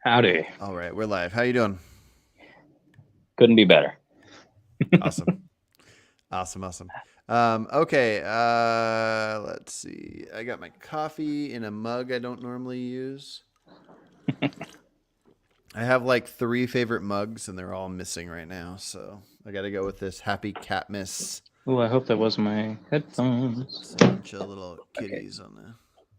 Howdy. All right, we're live. How you doing? Couldn't be better. Awesome. Awesome. Okay, let's see. I got my coffee in a mug I don't normally use. I have like 3 favorite mugs and they're all missing right now, so I got to go with this Happy Catmas. Oh, I hope that was my headphones. It's a bunch of little Okay. kitties on there.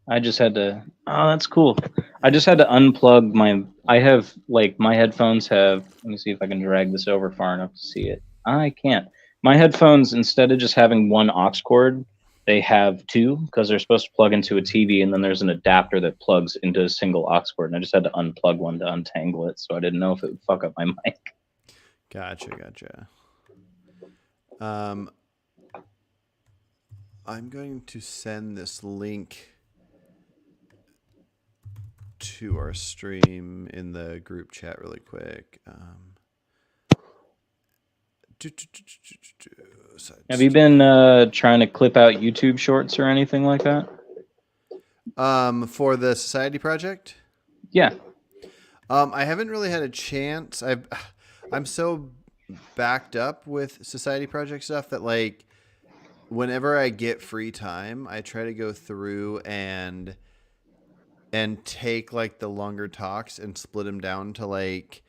I just had to. Oh, that's cool. I just had to unplug my. I have like my headphones have. Let me see if I can drag this over far enough to see it. I can't. My headphones, instead of just having one aux cord, they have 2 because they're supposed to plug into a TV, and then there's an adapter that plugs into a single aux cord. And I just had to unplug one to untangle it, so I didn't know if it would fuck up my mic. Gotcha. I'm going to send this link to our stream in the group chat really quick. Have you been trying to clip out YouTube shorts or anything like that? For the Society Project? Yeah. I haven't really had a chance. I'm so backed up with Society Project stuff that like whenever I get free time, I try to go through and take like the longer talks and split them down to like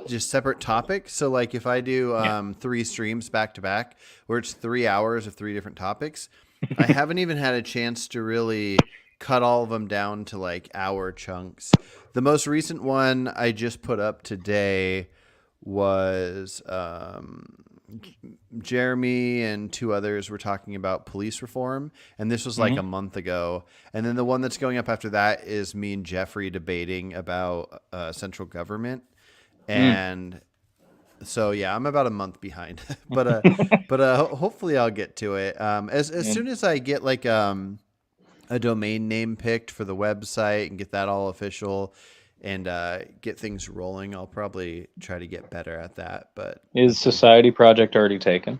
just separate topics. So like if I do 3 streams back to back where it's 3 hours of 3 different topics, I haven't even had a chance to really cut all of them down to like hour chunks. The most recent one I just put up today was Jeremy and 2 others were talking about police reform, and this was like a month ago. And then the one that's going up after that is me and Jeffrey debating about central government. And so yeah, I'm about a month behind, but hopefully I'll get to it. As soon as I get like a domain name picked for the website and get that all official and get things rolling, I'll probably try to get better at that. But is Society Project already taken?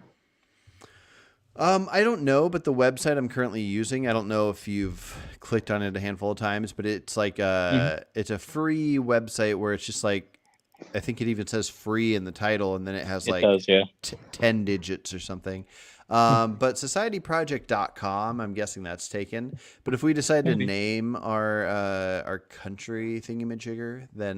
I don't know, but the website I'm currently using, I don't know if you've clicked on it a handful of times, but it's like it's a free website where it's just like, I think it even says free in the title, and then it has like 10 digits or something. But societyproject.com, I'm guessing that's taken. But if we decide to name our country thingamajigger, then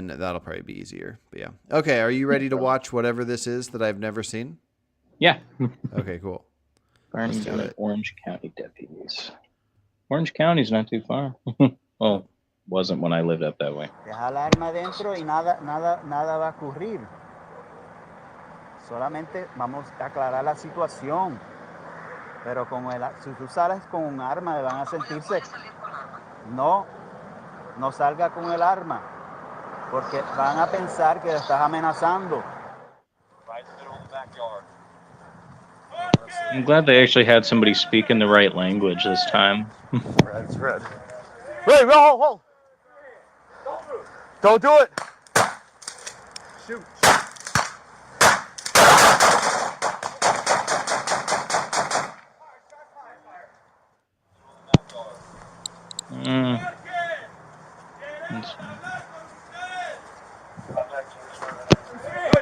that'll probably be easier. But yeah. Okay, are you ready to watch whatever this is that I've never seen? Yeah. Okay, cool. Burning down at Orange County deputies. Orange County's not too far. Well, wasn't when I lived up that way. Deja el arma dentro y nada va a ocurrir. Solamente vamos a aclarar la situación. Pero si tú sales con un arma, van a sentirse. No salga con el arma, porque van a pensar que le estás amenazando. I'm glad they actually had somebody speaking the right language this time. It's red. Wait, hold. Don't do it. Shoot.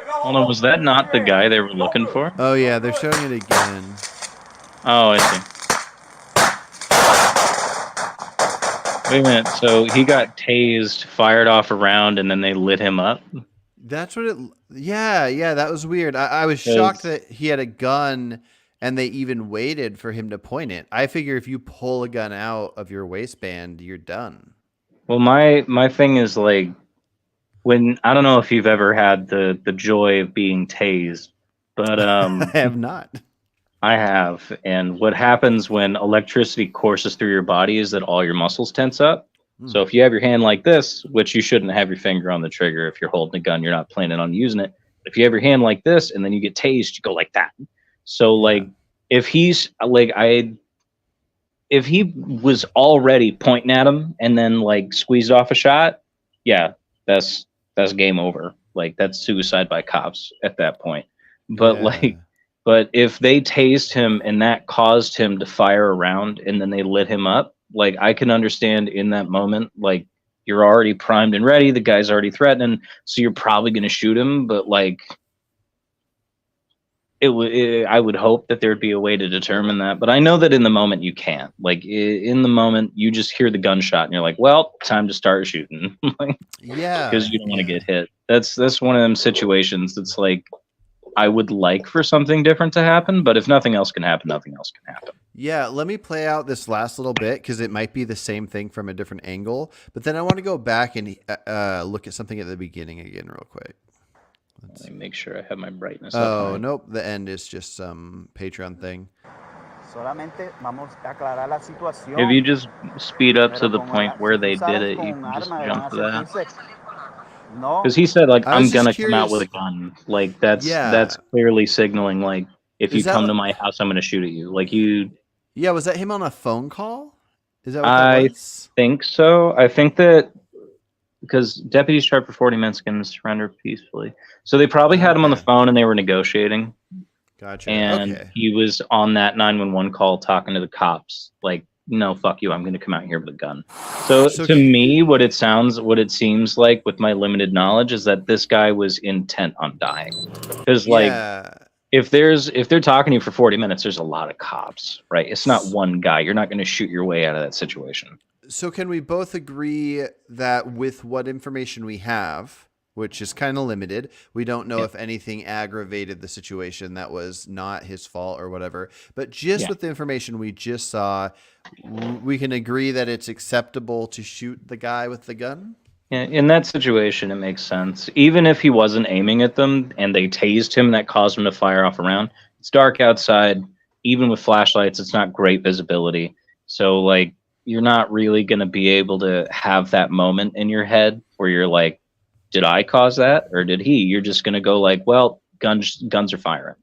Hold on, was that not the guy they were looking for? Oh yeah, they're showing it again. Oh, I see. Wait a minute, so he got tased, fired off a round, and then they lit him up? That's what it... Yeah, that was weird. I was shocked that he had a gun and they even waited for him to point it. I figure if you pull a gun out of your waistband, you're done. Well, my thing is like, when I don't know if you've ever had the joy of being tased, but I have not. I have. And what happens when electricity courses through your body is that all your muscles tense up. So if you have your hand like this, which you shouldn't have your finger on the trigger if you're holding a gun, you're not planning on using it. If you have your hand like this and then you get tased, you go like that. So like if he's like if he was already pointing at him and then like squeezed off a shot, yeah, that's game over. Like that's suicide by cops at that point. But but if they tased him and that caused him to fire around and then they lit him up, like I can understand in that moment, like you're already primed and ready, the guy's already threatening, so you're probably going to shoot him, but like I would hope that there'd be a way to determine that, but I know that in the moment you can't. Like in the moment, you just hear the gunshot and you're like, "Well, time to start shooting," Yeah, because you don't want to yeah. get hit. That's one of them situations that's like I would like for something different to happen, but if nothing else can happen, nothing else can happen. Yeah, let me play out this last little bit because it might be the same thing from a different angle. But then I want to go back and look at something at the beginning again, real quick. Let me make sure I have my brightness up. Oh, high. nope. The end is just some Patreon thing. Solamente vamos a aclarar la situación. If you just speed up to Pero the como point si where tú they did sales it, con you un can just arma, van jump a to that. sentirse. No, Because he said, like, I was I'm gonna just come out with a curious. gun. Like that's Yeah. clearly signaling, like, if you Is that come li- to my house, I'm gonna shoot at you. Like you, Yeah, was that him on a phone call? Is that what that I was? think so. I think that because deputies tried for 40 minutes and surrender peacefully, so they probably had him on the Okay. phone and they were negotiating. Gotcha. And Okay. he was on that 911 call talking to the cops, like, no, fuck you, I'm going to come out here with a gun. So So to me, what it seems like with my limited knowledge is that this guy was intent on dying. Because like, yeah. if they're talking to you for 40 minutes, there's a lot of cops, right? It's not one guy. You're not going to shoot your way out of that situation. So can we both agree that with what information we have, which is kind of limited, we don't know if anything aggravated the situation that was not his fault or whatever, but just with the information we just saw, we can agree that it's acceptable to shoot the guy with the gun? Yeah, in that situation, it makes sense. Even if he wasn't aiming at them and they tased him, that caused him to fire off a round. It's dark outside. Even with flashlights, it's not great visibility. So, like, you're not really going to be able to have that moment in your head where you're like, did I cause that or did he? You're just going to go like, well, guns are firing.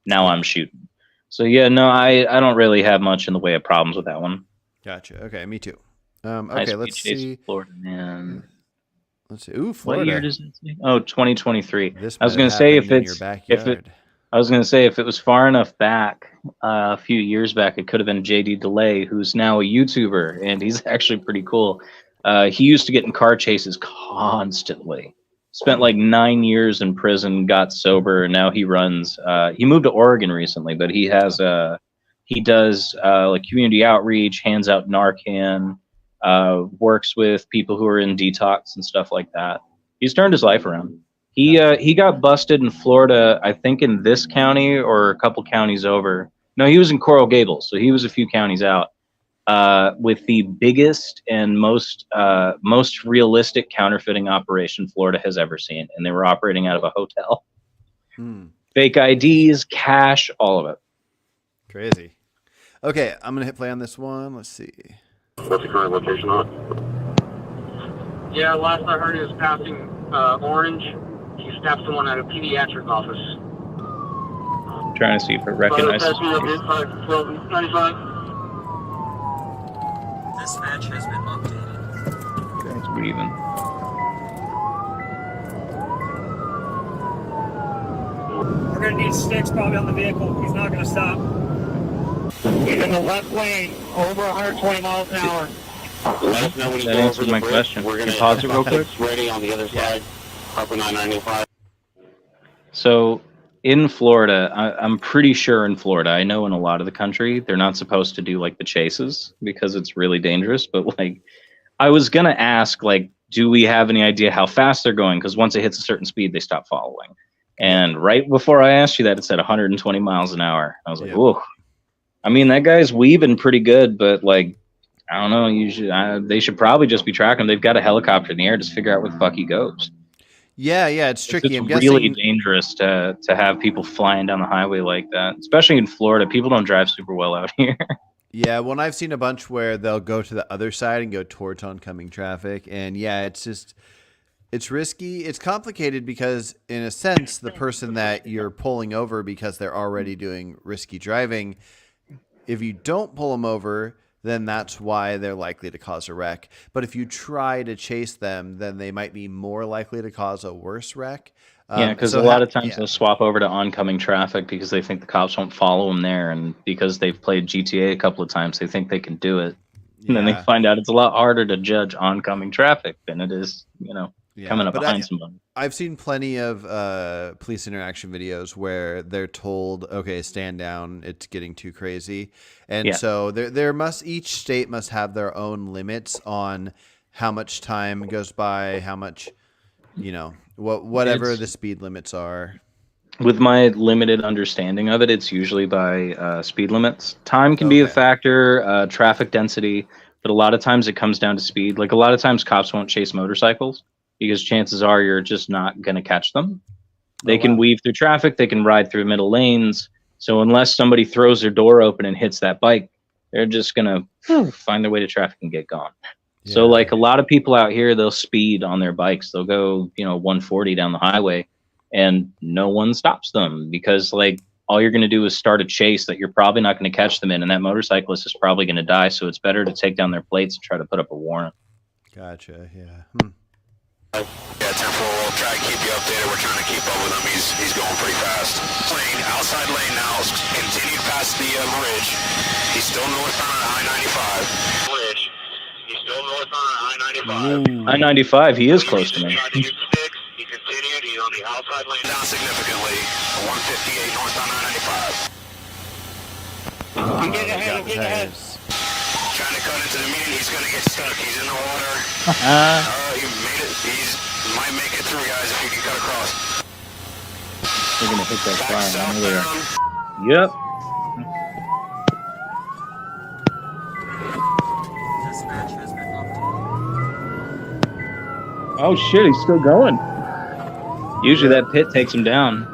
Now I'm shooting. So, yeah, no, I don't really have much in the way of problems with that one. Gotcha. Okay, me too. Okay, High-speed let's chase see. in Florida, man. Let's see. Ooh, What Florida. year does it say? Oh, 2023. This I was might have going to say happened in your backyard. I was going to say if it was far enough back, a few years back, it could have been JD Delay, who's now a YouTuber, and he's actually pretty cool. He used to get in car chases constantly. Spent like 9 years in prison, got sober, and now he runs. He moved to Oregon recently, but he has he does like community outreach, hands out Narcan, works with people who are in detox and stuff like that. He's turned his life around. He got busted in Florida, I think in this county or a couple counties over. No, he was in Coral Gables, so he was a few counties out. With the biggest and most realistic counterfeiting operation Florida has ever seen, and they were operating out of a hotel. Fake IDs, cash, all of it. Crazy. Okay, I'm gonna hit play on this one. Let's see. What's the current location on? Yeah, last I heard he was passing Orange. He stabbed someone at a pediatric office. I'm trying to see if it recognizes. Dispatch has been updated. That's breathing. We're gonna need sticks probably on the vehicle. He's not gonna stop. He's in the left lane, over 120 miles an hour. Let us know when you That go answers over the my bridge. question. We're Can gonna you pause it real quick? ready on the other side, Upper 995. So in Florida, I'm pretty sure in Florida, I know in a lot of the country, they're not supposed to do like the chases because it's really dangerous. But like, I was gonna ask, like, do we have any idea how fast they're going? Because once it hits a certain speed, they stop following. And right before I asked you that, it said 120 miles an hour. I was like, whoa. I mean, that guy's weaving pretty good, but like, I don't know. They should probably just be tracking him. They've got a helicopter in the air. Just figure out where the fuck he goes. Yeah, it's tricky. It's I'm really guessing dangerous to have people flying down the highway like that, especially in Florida. People don't drive super well out here. Yeah, well, I've seen a bunch where they'll go to the other side and go towards oncoming traffic. And yeah, it's risky. It's complicated because in a sense, the person that you're pulling over because they're already doing risky driving, if you don't pull them over, then that's why they're likely to cause a wreck. But if you try to chase them, then they might be more likely to cause a worse wreck. Yeah, because a lot of times they'll swap over to oncoming traffic because they think the cops won't follow them there, and because they've played GTA a couple of times, they think they can do it. And then they Yeah. find out it's a lot harder to judge oncoming traffic than it is, Yeah, coming up but behind somebody. I've seen plenty of police interaction videos where they're told, "Okay, stand down. It's getting too crazy," and Yeah. so each state must have their own limits on how much time goes by, how much, whatever It's- the speed limits are. With my limited understanding of it, it's usually by speed limits. Time can be a Okay. factor, traffic density, but a lot of times it comes down to speed. Like a lot of times cops won't chase motorcycles because chances are you're just not going to catch them. They can wow. weave through traffic, they can ride through middle lanes. So unless somebody throws their door open and hits that bike, they're just going to find their way to traffic and get gone. So Yeah. like a lot of people out here, they'll speed on their bikes. They'll go, 140 down the highway and no one stops them because like all you're going to do is start a chase that you're probably not going to catch them in. And that motorcyclist is probably going to die. So it's better to take down their plates and try to put up a warrant. Gotcha. Yeah. Yeah, Temple, we'll try to keep you updated. We're trying to keep up with him. He's going pretty fast. Lane, outside lane now, continued past the bridge. He's still northbound on I-95. Bridge. He's still northbound on I-95. I-95, he is close to me. He continued. He's on the outside lane down significantly. 158 northbound I-95. I'm getting ahead. I'm getting ahead. Trying to cut into the median. He's going to get stuck. He's in the water. He made it. He might make it through, guys, if he can cut across. We're going to hit that Back fire. southbound. Yep. Dispatch has been updated. Oh shit, he's still going. Usually that pit takes him down.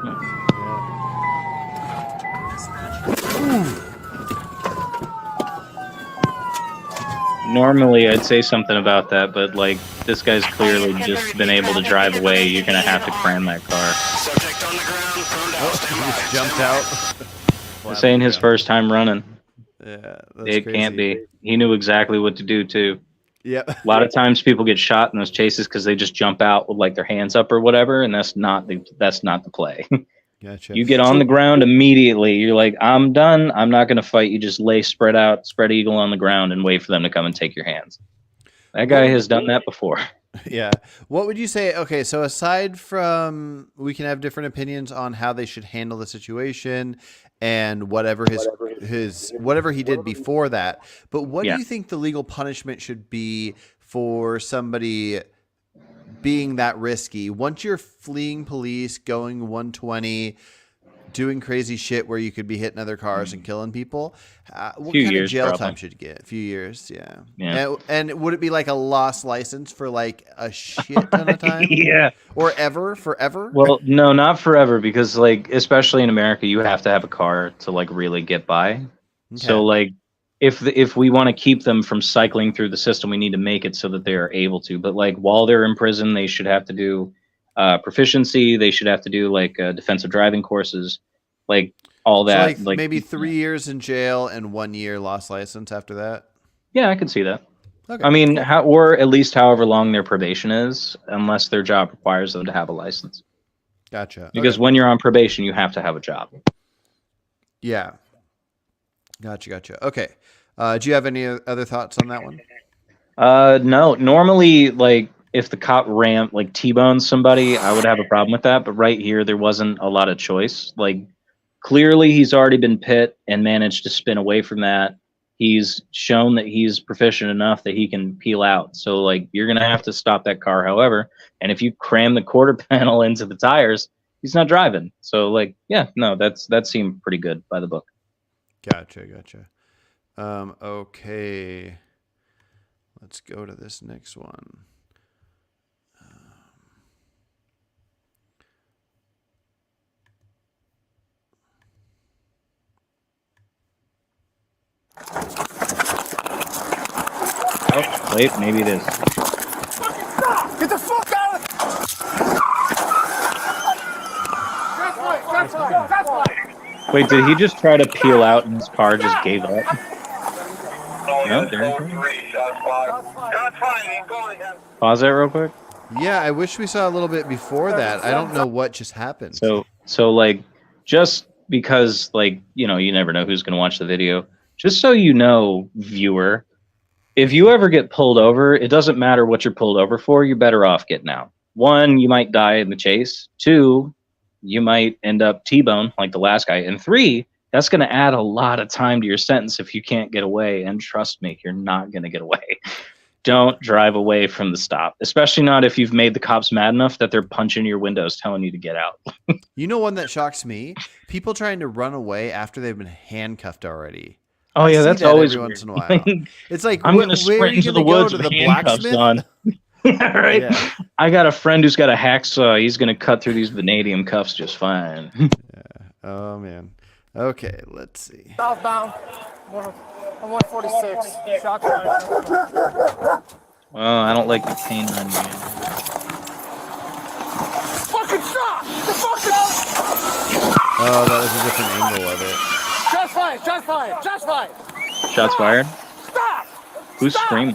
Normally I'd say something about that, but like this guy's clearly just been able to drive away. You're gonna have to cram that car. Subject on the ground. Prone down. Stand by. Just jumped out. This ain't his first time running. Yeah. That's It crazy. can't be. He knew exactly what to do too. Yep. A lot of times people get shot in those chases because they just jump out with like their hands up or whatever, and that's not the play. Gotcha. You get on the ground immediately. You're like, I'm done. I'm not going to fight. You just lay spread out, spread eagle on the ground and wait for them to come and take your hands. That guy has done that before. Yeah. What would you say? Okay, so aside from we can have different opinions on how they should handle the situation and whatever whatever he did before that, but what Yeah. do you think the legal punishment should be for somebody being that risky? Once you're fleeing police, going 120, doing crazy shit where you could be hitting other cars and killing people, what Few kind of years, jail probably. time should you get? A few years, yeah. Yeah. And would it be like a lost license for like a shit ton of time? Yeah. Or forever? Well, no, not forever, because like especially in America, you have to have a car to like really get by. So like if we want to keep them from cycling through the system, we need to make it so that they are able to. But like while they're in prison, they should have to do proficiency. They should have to do like defensive driving courses, like all So that. like maybe 3 years in jail and 1 year lost license after that. Yeah, I can see that. Okay. I mean, or at least however long their probation is, unless their job requires them to have a license. Gotcha. Because Okay. when you're on probation, you have to have a job. Yeah. Gotcha. Okay. Do you have any other thoughts on that one? No. Normally, like if the cop like T-bones somebody, I would have a problem with that. But right here, there wasn't a lot of choice. Like clearly, he's already been pit and managed to spin away from that. He's shown that he's proficient enough that he can peel out. So like you're gonna have to stop that car, however. And if you cram the quarter panel into the tires, he's not driving. So like, yeah, no, that seemed pretty good by the book. Gotcha. Okay. Let's go to this next one. Oh, wait, maybe it is. Get the fuck out of That's right. Wait, did he just try to peel out and his car just gave up? No, there you go. Pause that real quick. Yeah, I wish we saw a little bit before that. I don't know what just happened. So like, just because like, you never know who's going to watch the video. Just so you know, viewer, if you ever get pulled over, it doesn't matter what you're pulled over for. You're better off getting out. One, you might die in the chase. Two, you might end up T-bone like the last guy. And three, that's going to add a lot of time to your sentence if you can't get away. And trust me, you're not going to get away. Don't drive away from the stop, especially not if you've made the cops mad enough that they're punching your windows telling you to get out. You know one that shocks me? People trying to run away after they've been handcuffed already. Oh, yeah, see that's that always every weird. once in a while. It's like, I'm going to where are sprint you into the gonna go, woods to with the handcuffs blacksmith? on. Right? Yeah. I got a friend who's got a hacksaw. He's going to cut through these vanadium cuffs just fine. Oh, man. Okay, let's see. Southbound. 146. Shots fired. Well, I don't like the pain on you. Fucking stop! The fucking. Oh, that was a different angle of it. Shots fired! Shots fired! Shots fired! Shots fired? Stop! Who's Stop! screaming?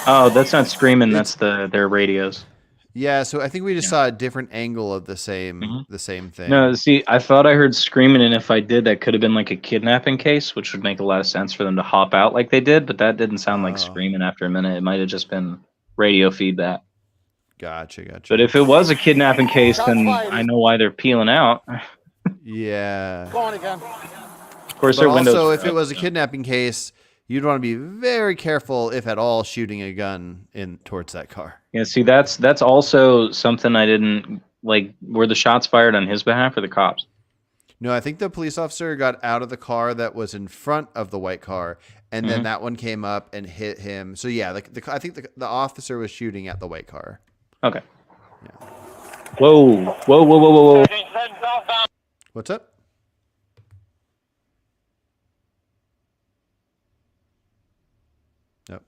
Oh, that's not screaming. That's their radios. Yeah, so I think we just saw a different angle of the same thing. No, see, I thought I heard screaming, and if I did, that could have been like a kidnapping case, which would make a lot of sense for them to hop out like they did, but that didn't sound like screaming after a minute. It might have just been radio feedback. Gotcha. But if it was a kidnapping case, then I know why they're peeling out. Yeah. Go on again. Of course, But their windows. also, if it was a kidnapping case, you'd want to be very careful, if at all, shooting a gun in towards that car. Yeah, see, that's also something I didn't like. Were the shots fired on his behalf or the cops? No, I think the police officer got out of the car that was in front of the white car, and then that one came up and hit him. So yeah, I think the officer was shooting at the white car. Okay. Yeah. Whoa. What's up? Nope.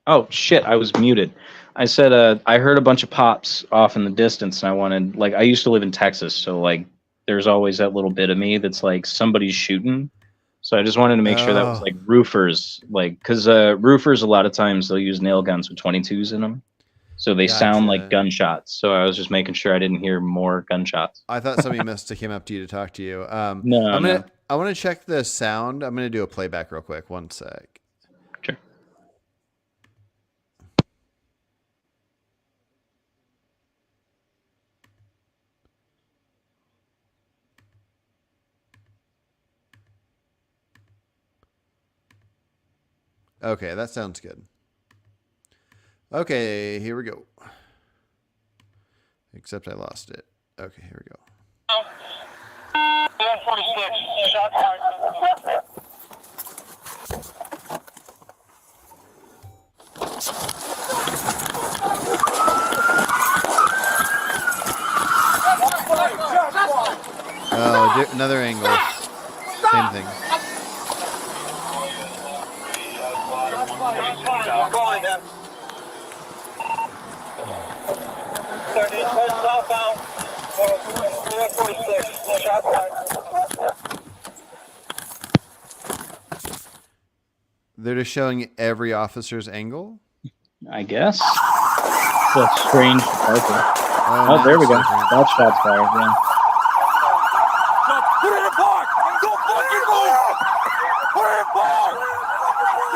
Oh shit! I was muted. I said I heard a bunch of pops off in the distance, and I wanted I used to live in Texas, so like there's always that little bit of me that's like somebody's shooting. So I just wanted to make sure that was like roofers, like because roofers a lot of times they'll use nail guns with 22s in them, so they sound like gunshots. So I was just making sure I didn't hear more gunshots. I thought somebody must have came up to you to talk to you. No. I want to check the sound. I'm gonna do a playback real quick. One sec. Sure. Okay, that sounds good. Okay, here we go. Except I lost it. Okay, here we go. 146. Shots fired. Oh, another angle. Same thing. Go on again. 30 southbound. 146. Shots fired. They're just showing every officer's angle. I guess. That's strange. Okay. Oh, There we go. different. That's shots fired. Yeah. Put it in park! Don't fucking move! Put it in park!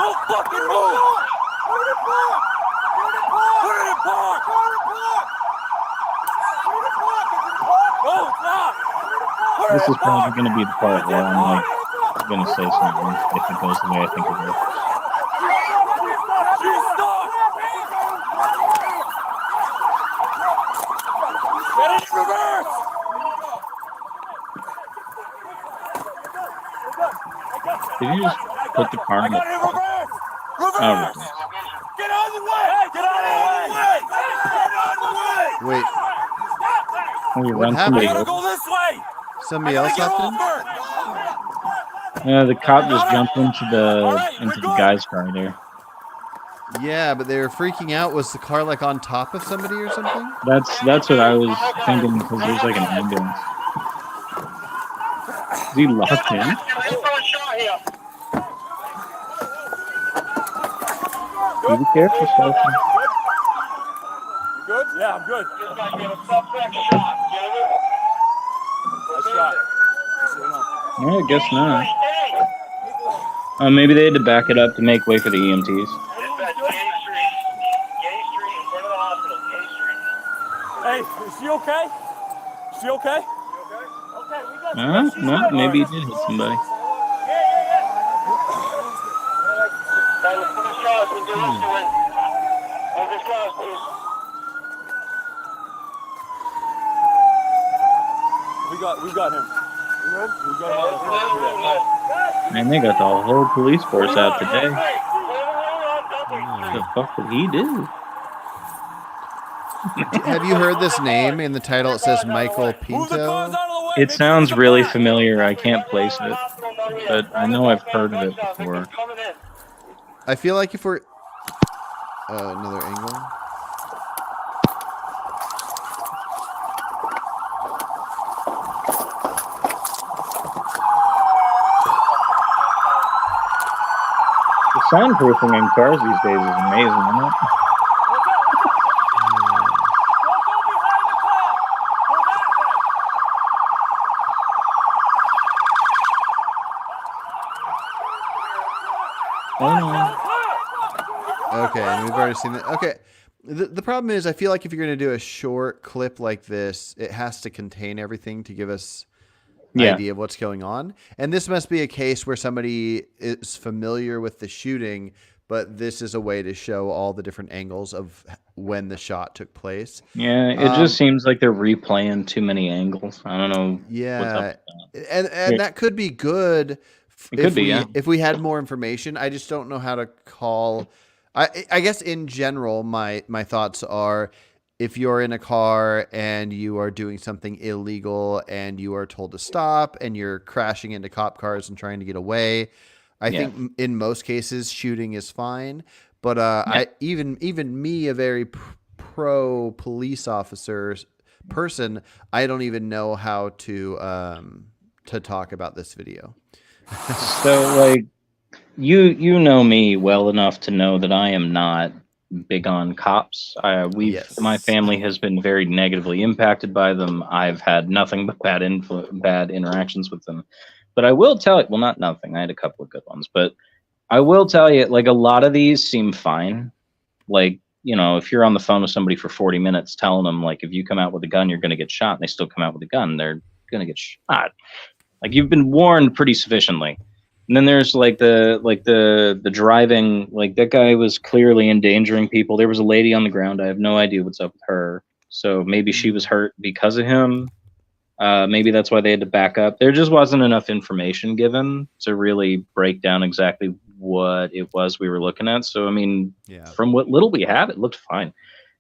Don't fucking move! Put it in park! Put it in park! No, it's not! This is probably going to be the part where I'm like going to say something if it goes the way I think it will. Get it in reverse! Did you just put the car in the Reverse! Oh, Reverse! Get out of the way! Get out of the way! Get out of the way! Wait, we What run happened? somebody I gotta over? go this way! somebody else hopped in? The cop just jumped into the guy's car there. Yeah, but they were freaking out. Was the car like on top of somebody or something? That's what I was thinking because there's like an ambulance. Is he locked in? Be careful, Thompson. You good? Yeah, I'm good. Just gotta get a suspect shot. Get it? Nice shot. Just so you know. No, I guess not. Maybe they had to back it up to make way for the EMTs. Dispatch, Gay Street. Gay Street in front of the hospital. Gay Street. Hey, is she okay? Is she okay? Okay, we got you. No, maybe he did hit somebody. Yeah. Let's put this cars. We do this to it. Move this cars, please. We got him. We got him out of the Man, they got the whole police force out today. What the fuck did he do? Have you heard this name in the title? It says Michael Pinto. It sounds really familiar. I can't place it, but I know I've heard of it before. I feel like if we're another angle. The soundproofing in cars these days is amazing, isn't it? Okay, and we've already seen that. Okay, the problem is I feel like if you're going to do a short clip like this, it has to contain everything to give us an idea of what's going on. And this must be a case where somebody is familiar with the shooting, but this is a way to show all the different angles of when the shot took place. Yeah, it just seems like they're replaying too many angles. I don't know. Yeah, what's up with that. and that could be good. If we had more information. I just don't know how to call. I guess in general, my thoughts are, if you're in a car and you are doing something illegal and you are told to stop and you're crashing into cop cars and trying to get away, I think in most cases shooting is fine. But I even me, a very pro police officer person, I don't even know how to talk about this video. So, like, you know me well enough to know that I am not big on cops. My family has been very negatively impacted by them. I've had nothing but bad interactions with them. But I will tell you, well, not nothing. I had a couple of good ones, but I will tell you, like, a lot of these seem fine. Like, you know, if you're on the phone with somebody for 40 minutes telling them, like, if you come out with a gun, you're going to get shot, and they still come out with a gun, they're going to get shot. Like, you've been warned pretty sufficiently. And then there's like the driving, like, that guy was clearly endangering people. There was a lady on the ground. I have no idea what's up with her. So maybe she was hurt because of him. Maybe that's why they had to back up. There just wasn't enough information given to really break down exactly what it was we were looking at. So, I mean, from what little we have, it looked fine.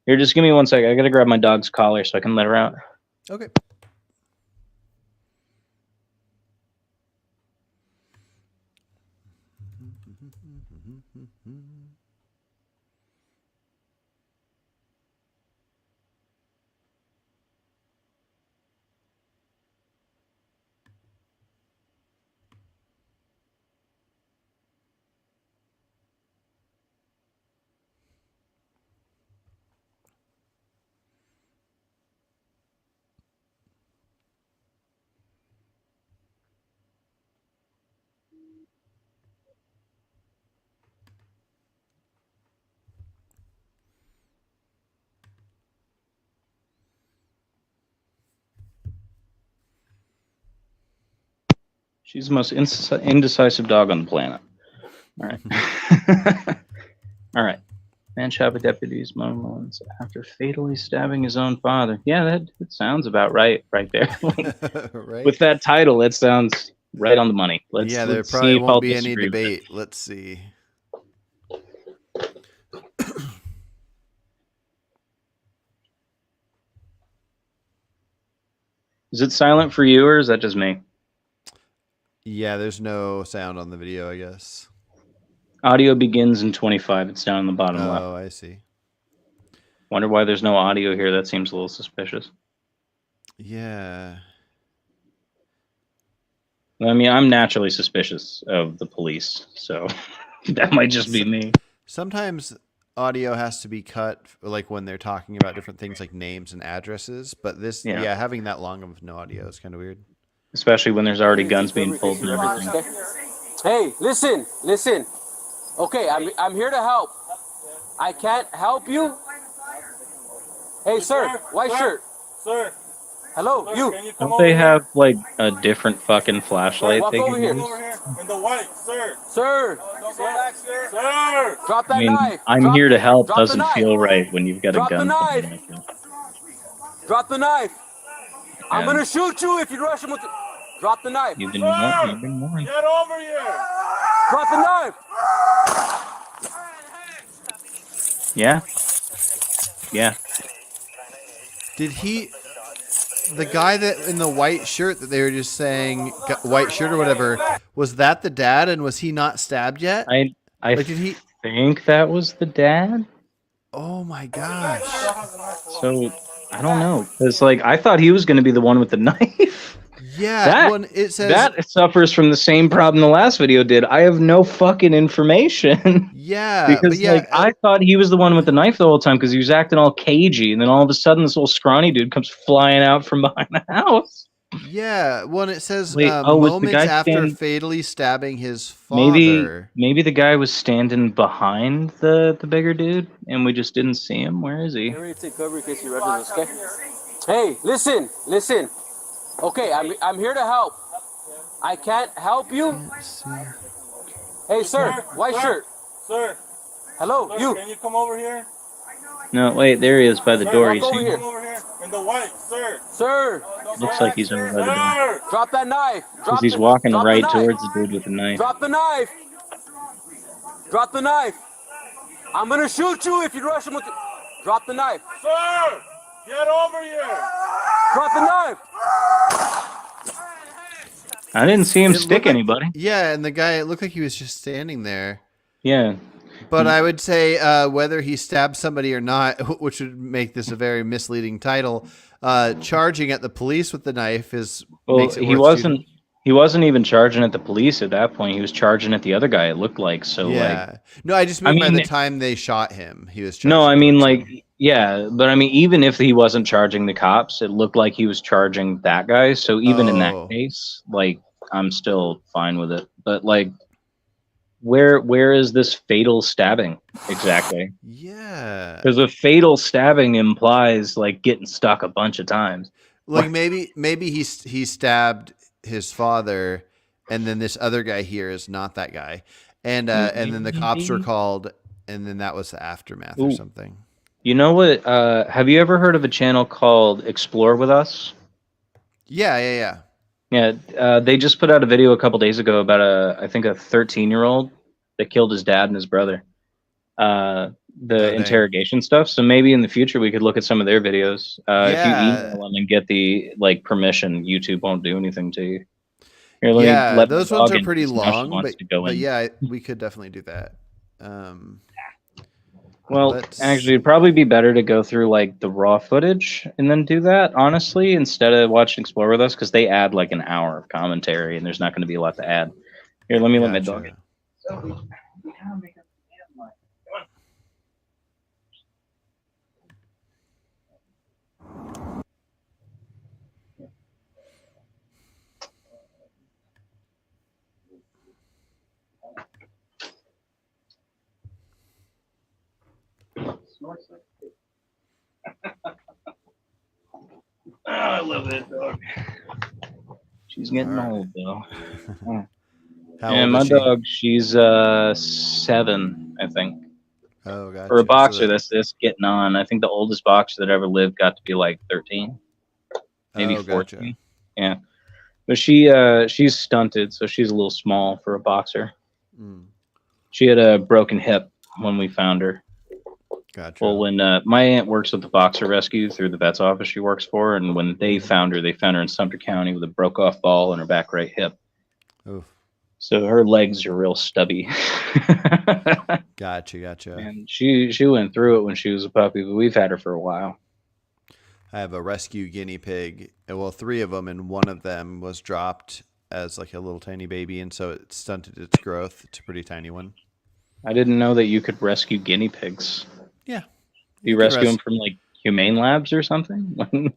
Here, just give me 1 second. I got to grab my dog's collar so I can let her out. Okay. She's the most indecisive dog on the planet. All right. All right. Man shot by deputies moments after fatally stabbing his own father. Yeah, that sounds about right there. Right. With that title, it sounds right on the money. There probably won't be any debate. Let's see. Is it silent for you, or is that just me? Yeah, there's no sound on the video, I guess. Audio begins in 25. It's down in the bottom left. Oh, I see. Wonder why there's no audio here. That seems a little suspicious. Yeah. I mean, I'm naturally suspicious of the police, so that might just be me. Sometimes audio has to be cut, like when they're talking about different things like names and addresses. But this, Yeah. having that long of no audio is kind of weird. Especially when there's already guns being pulled and everything. Hey, listen. Okay, I'm here to help. I can't help you. Hey, sir, white shirt. Sir. Hello, Sir, you. Can you come Don't they over have like a different fucking flashlight Walk they over can here. use? Over here in the white, sir. Sir, Don't go back, sir. Sir. drop that I mean, knife. I'm Drop- here to help drop the doesn't knife. feel right when you've got a Drop the gun. knife. Like that. Drop the knife. I'm And gonna shoot you if you rush him with. Drop the knife. you've been warned. You've been warned. Get over here. Drop the knife. Yeah. Yeah. Did the guy that in the white shirt that they were just saying white shirt or whatever, was that the dad, and was he not stabbed yet? I Like, did he? think that was the dad. Oh my gosh. So I don't know. It's like I thought he was going to be the one with the knife. Yeah, That- when it says That suffers from the same problem the last video did. I have no fucking information. yeah, Because but yeah, like I thought he was the one with the knife the whole time because he was acting all cagey, and then all of a sudden this little scrawny dude comes flying out from behind the house. yeah, when it says Wait, was the moments guy after standing- fatally stabbing his father. Maybe the guy was standing behind the bigger dude, and we just didn't see him. Where is he? Get ready to take cover in case you rush this, okay? Hey, listen. Okay, I'm here to help. I can't help you. Hey, sir, white shirt. Sir. Hello, Sir, you. Can you come over here? No, wait, there he is by the Sir, door. walk You over see? here. Come over here in the white, sir. Sir, Don't Looks go like back, he's over sir. by the door. Sir. drop that knife. Because he's walking drop the right knife. towards the dude with the knife. Drop the knife. Drop the knife. I'm gonna shoot you if you rush him with. Drop the knife. Sir. Get over here. Drop the knife. I didn't see him It stick looked like- anybody. Yeah, and the guy, it looked like he was just standing there. Yeah. But I would say whether he stabbed somebody or not, which would make this a very misleading title, charging at the police with the knife is Well, makes it he worth wasn't. He wasn't even charging at the police at that point. He was charging at the other guy. It looked like so. yeah. Like No, I just mean by mean, the time they shot him, he was. no, I charging mean towards like him. yeah, but I mean even if he wasn't charging the cops, it looked like he was charging that guy. So even in Oh. that case, like I'm still fine with it. But like, where is this fatal stabbing exactly? Yeah. Because a fatal stabbing implies like getting stuck a bunch of times. Like maybe he stabbed his father, and then this other guy here is not that guy, and then the cops were called, and then that was the aftermath or Ooh. something. You know what? Have you ever heard of a channel called Explore With Us? Yeah. Yeah, they just put out a video a couple days ago about I think a 13-year-old that killed his dad and his brother. The dang. interrogation stuff. So maybe in the future we could look at some of their videos. If you Yeah. email them and get the like permission, YouTube won't do anything to you. Here, let me Yeah, let my those ones dog are in pretty because now she long, wants to go but in. yeah, we could definitely do that. Well, let's- actually, it'd probably be better to go through like the raw footage and then do that, honestly, instead of watching Explore With Us, because they add like an hour of commentary and there's not going to be a lot to add. Here, let me let my dog in. Gotcha. Oh, I love that dog. She's getting All right. old though. How And old my is she? dog, she's 7, I think. Oh, gotcha. For a So boxer, that- that's getting on. I think the oldest boxer that ever lived got to be like 13, maybe oh, 14. gotcha. Yeah, but she's stunted, so she's a little small for a boxer. Mm, She had a broken hip when we found her. gotcha. Well, when my aunt works with the boxer rescue through the vet's office she works for, and when they found her in Sumter County with a broke off ball in her back right hip. Oof. So her legs are real stubby. Gotcha. And she went through it when she was a puppy, but we've had her for a while. I have a rescue guinea pig. Well, 3 of them, and one of them was dropped as like a little tiny baby, and so it stunted its growth. It's a pretty tiny one. I didn't know that you could rescue guinea pigs. Yeah. Do you can rescue them from like humane labs or something?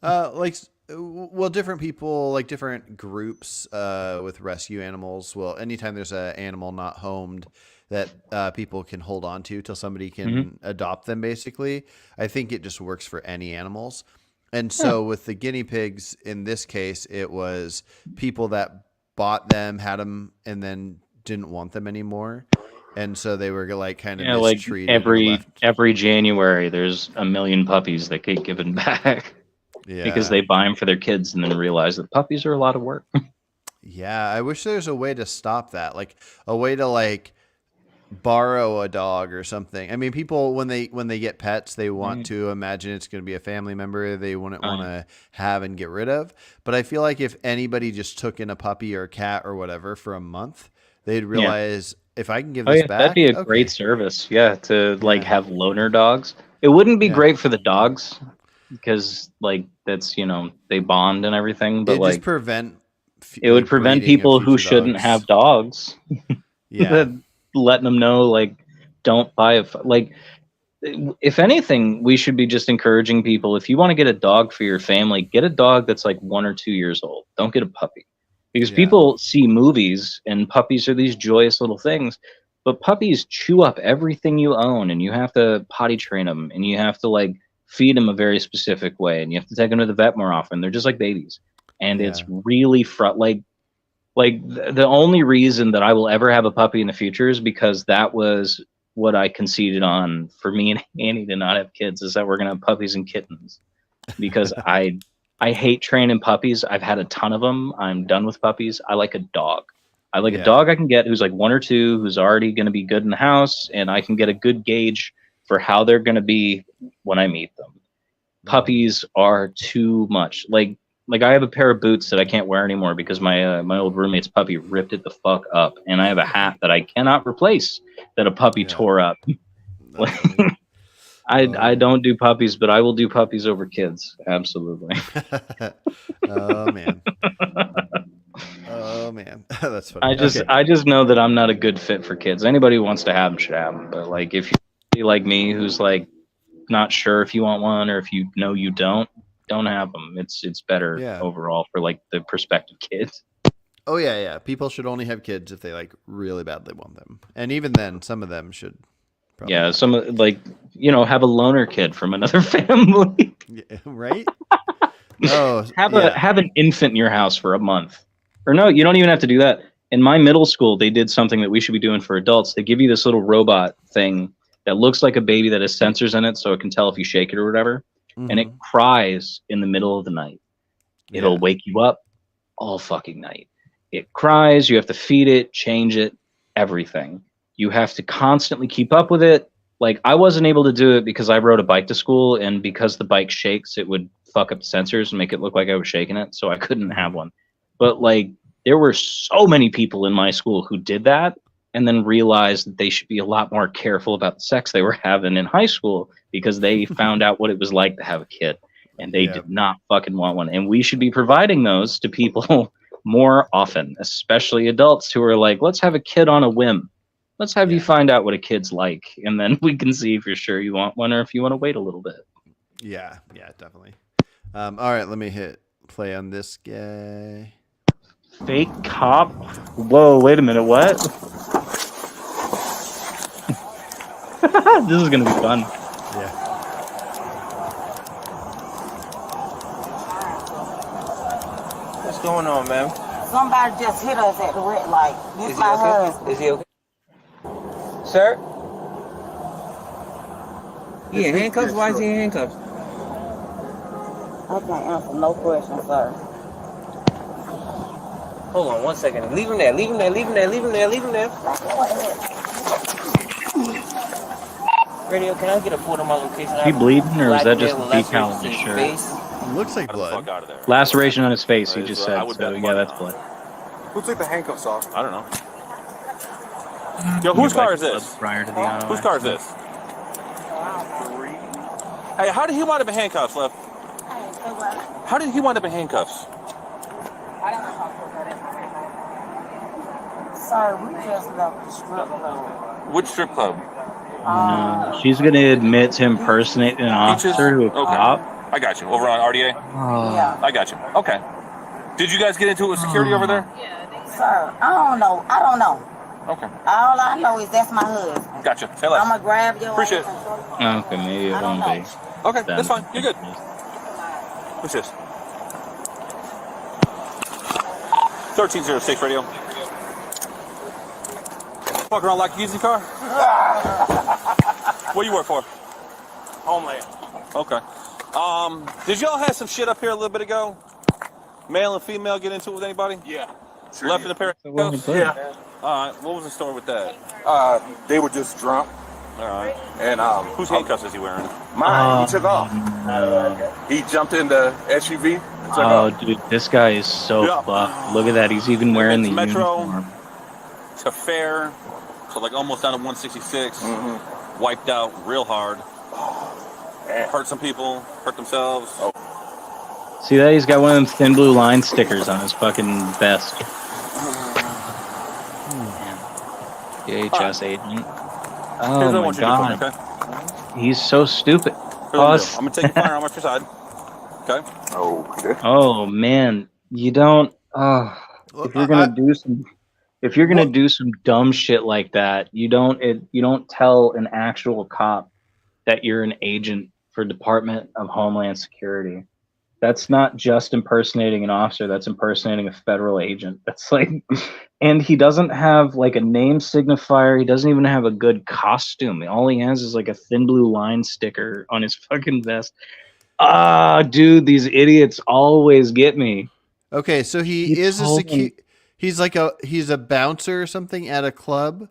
Well, different people, like different groups with rescue animals. Well, anytime there's an animal not homed that people can hold on to till somebody can adopt them, basically, I think it just works for any animals. And so with the guinea pigs, in this case, it was people that bought them, had them, and then didn't want them anymore. And so they were like kind of like mistreated. or left. every January, there's a million puppies that get given back because they buy them for their kids and then realize that puppies are a lot of work. Yeah, I wish there's a way to stop that, like a way to like borrow a dog or something. I mean, people when they get pets, they want to imagine it's going to be a family member they wouldn't want to have and get rid of. But I feel like if anybody just took in a puppy or a cat or whatever for a month, they'd realize if I can give this back, that'd be a great service. Yeah, to like have loaner dogs. It wouldn't be great for the dogs because like that's they bond and everything. But just prevent. It would prevent people who shouldn't have dogs. Yeah. Letting them know, like, don't buy if anything, we should be just encouraging people. If you want to get a dog for your family, get a dog that's like 1 or 2 years old. Don't get a puppy because people see movies and puppies are these joyous little things, but puppies chew up everything you own and you have to potty train them and you have to like feed them a very specific way and you have to take them to the vet more often. They're just like babies. And it's really the only reason that I will ever have a puppy in the future is because that was what I conceded on for me and Annie to not have kids, is that we're going to have puppies and kittens because I hate training puppies. I've had a ton of them. I'm done with puppies. I like a dog. I like a dog I can get who's like 1 or 2, who's already going to be good in the house, and I can get a good gauge for how they're going to be when I meet them. Puppies are too much. Like I have a pair of boots that I can't wear anymore because my old roommate's puppy ripped it the fuck up, and I have a hat that I cannot replace that a puppy tore up. I don't do puppies, but I will do puppies over kids. Absolutely. Oh man. Oh man, that's funny. I just know that I'm not a good fit for kids. Anybody who wants to have them should have them, but like if you're like me, who's like not sure if you want one or if you know you don't have them. It's better overall for like the prospective kids. Oh yeah. People should only have kids if they like really badly want them, and even then, some of them should. Some have a loaner kid from another family. Yeah, right. Have an infant in your house for a month, or no, you don't even have to do that. In my middle school, they did something that we should be doing for adults. They give you this little robot thing that looks like a baby that has sensors in it, so it can tell if you shake it or whatever. And it cries in the middle of the night. It'll wake you up all fucking night. It cries. You have to feed it, change it, everything. You have to constantly keep up with it. Like I wasn't able to do it because I rode a bike to school, and because the bike shakes, it would fuck up the sensors and make it look like I was shaking it. So I couldn't have one. But like there were so many people in my school who did that and then realized that they should be a lot more careful about the sex they were having in high school because they found out what it was like to have a kid and they did not fucking want one. And we should be providing those to people more often, especially adults who are like, let's have a kid on a whim. Let's have you find out what a kid's like. And then we can see if you're sure you want one or if you want to wait a little bit. Yeah, definitely. All right, let me hit play on this guy. Fake cop? Whoa, wait a minute, what? This is gonna be fun. Yeah. What's going on, man? Somebody just hit us at the red light. This my husband. Is he okay? Sir? He in handcuffs? Why is he in handcuffs? I can't answer no questions, sir. Hold on 1 second. Leave him there. Leave him there. Leave him there. Leave him there. Leave him there. Radio, can I get a photo of my location? Is he bleeding, or is that just the decal on his shirt? It looks like blood. Laceration on his face, he just said. So yeah, that's blood. Who took the handcuffs off? I don't know. Yo, whose car is this? Prior to the whose car is this? Hey, how did he wind up in handcuffs, Lev? How did he wind up in handcuffs? Sir, we just left the strip club. Which strip club? No, she's going to admit to impersonating an Peaches? officer to a Okay. cop. I got you. Over on RDA? Yeah. I got you. Okay. Did you guys get into it with security over there? Sir, I don't know. I don't know. Okay. All I know is that's my husband. Gotcha. Say less. I'm going to grab your Appreciate it. Okay, maybe it won't be. Okay, Then. that's fine. You're good. What's this? 1306 radio. Fuck around like a easy car? What do you work for? Homeland. Okay. Did y'all have some shit up here a little bit ago? Male and female get into it with anybody? Yeah. Sure left in the pair? Yeah. All right. What was the story with that? They were just drunk. All right. And whose handcuffs is he wearing? mine, he took off. He jumped in the SUV. Oh, dude, this guy is so buff. Look at that. He's even wearing the Metro uniform. to Fair, so like almost down to 166. Wiped out real hard. Hurt some people, hurt themselves. See that? He's got one of them thin blue line stickers on his fucking vest. DHS agent. Oh my god. He's so stupid. Pause. I'm gonna take your firearm off your side. Okay. Oh man, you don't. If you're gonna do some dumb shit like that, you don't tell an actual cop that you're an agent for Department of Homeland Security. That's not just impersonating an officer. That's impersonating a federal agent. That's like, and he doesn't have like a name signifier. He doesn't even have a good costume. All he has is like a thin blue line sticker on his fucking vest. Dude, these idiots always get me. Okay, so he's a bouncer or something at a club,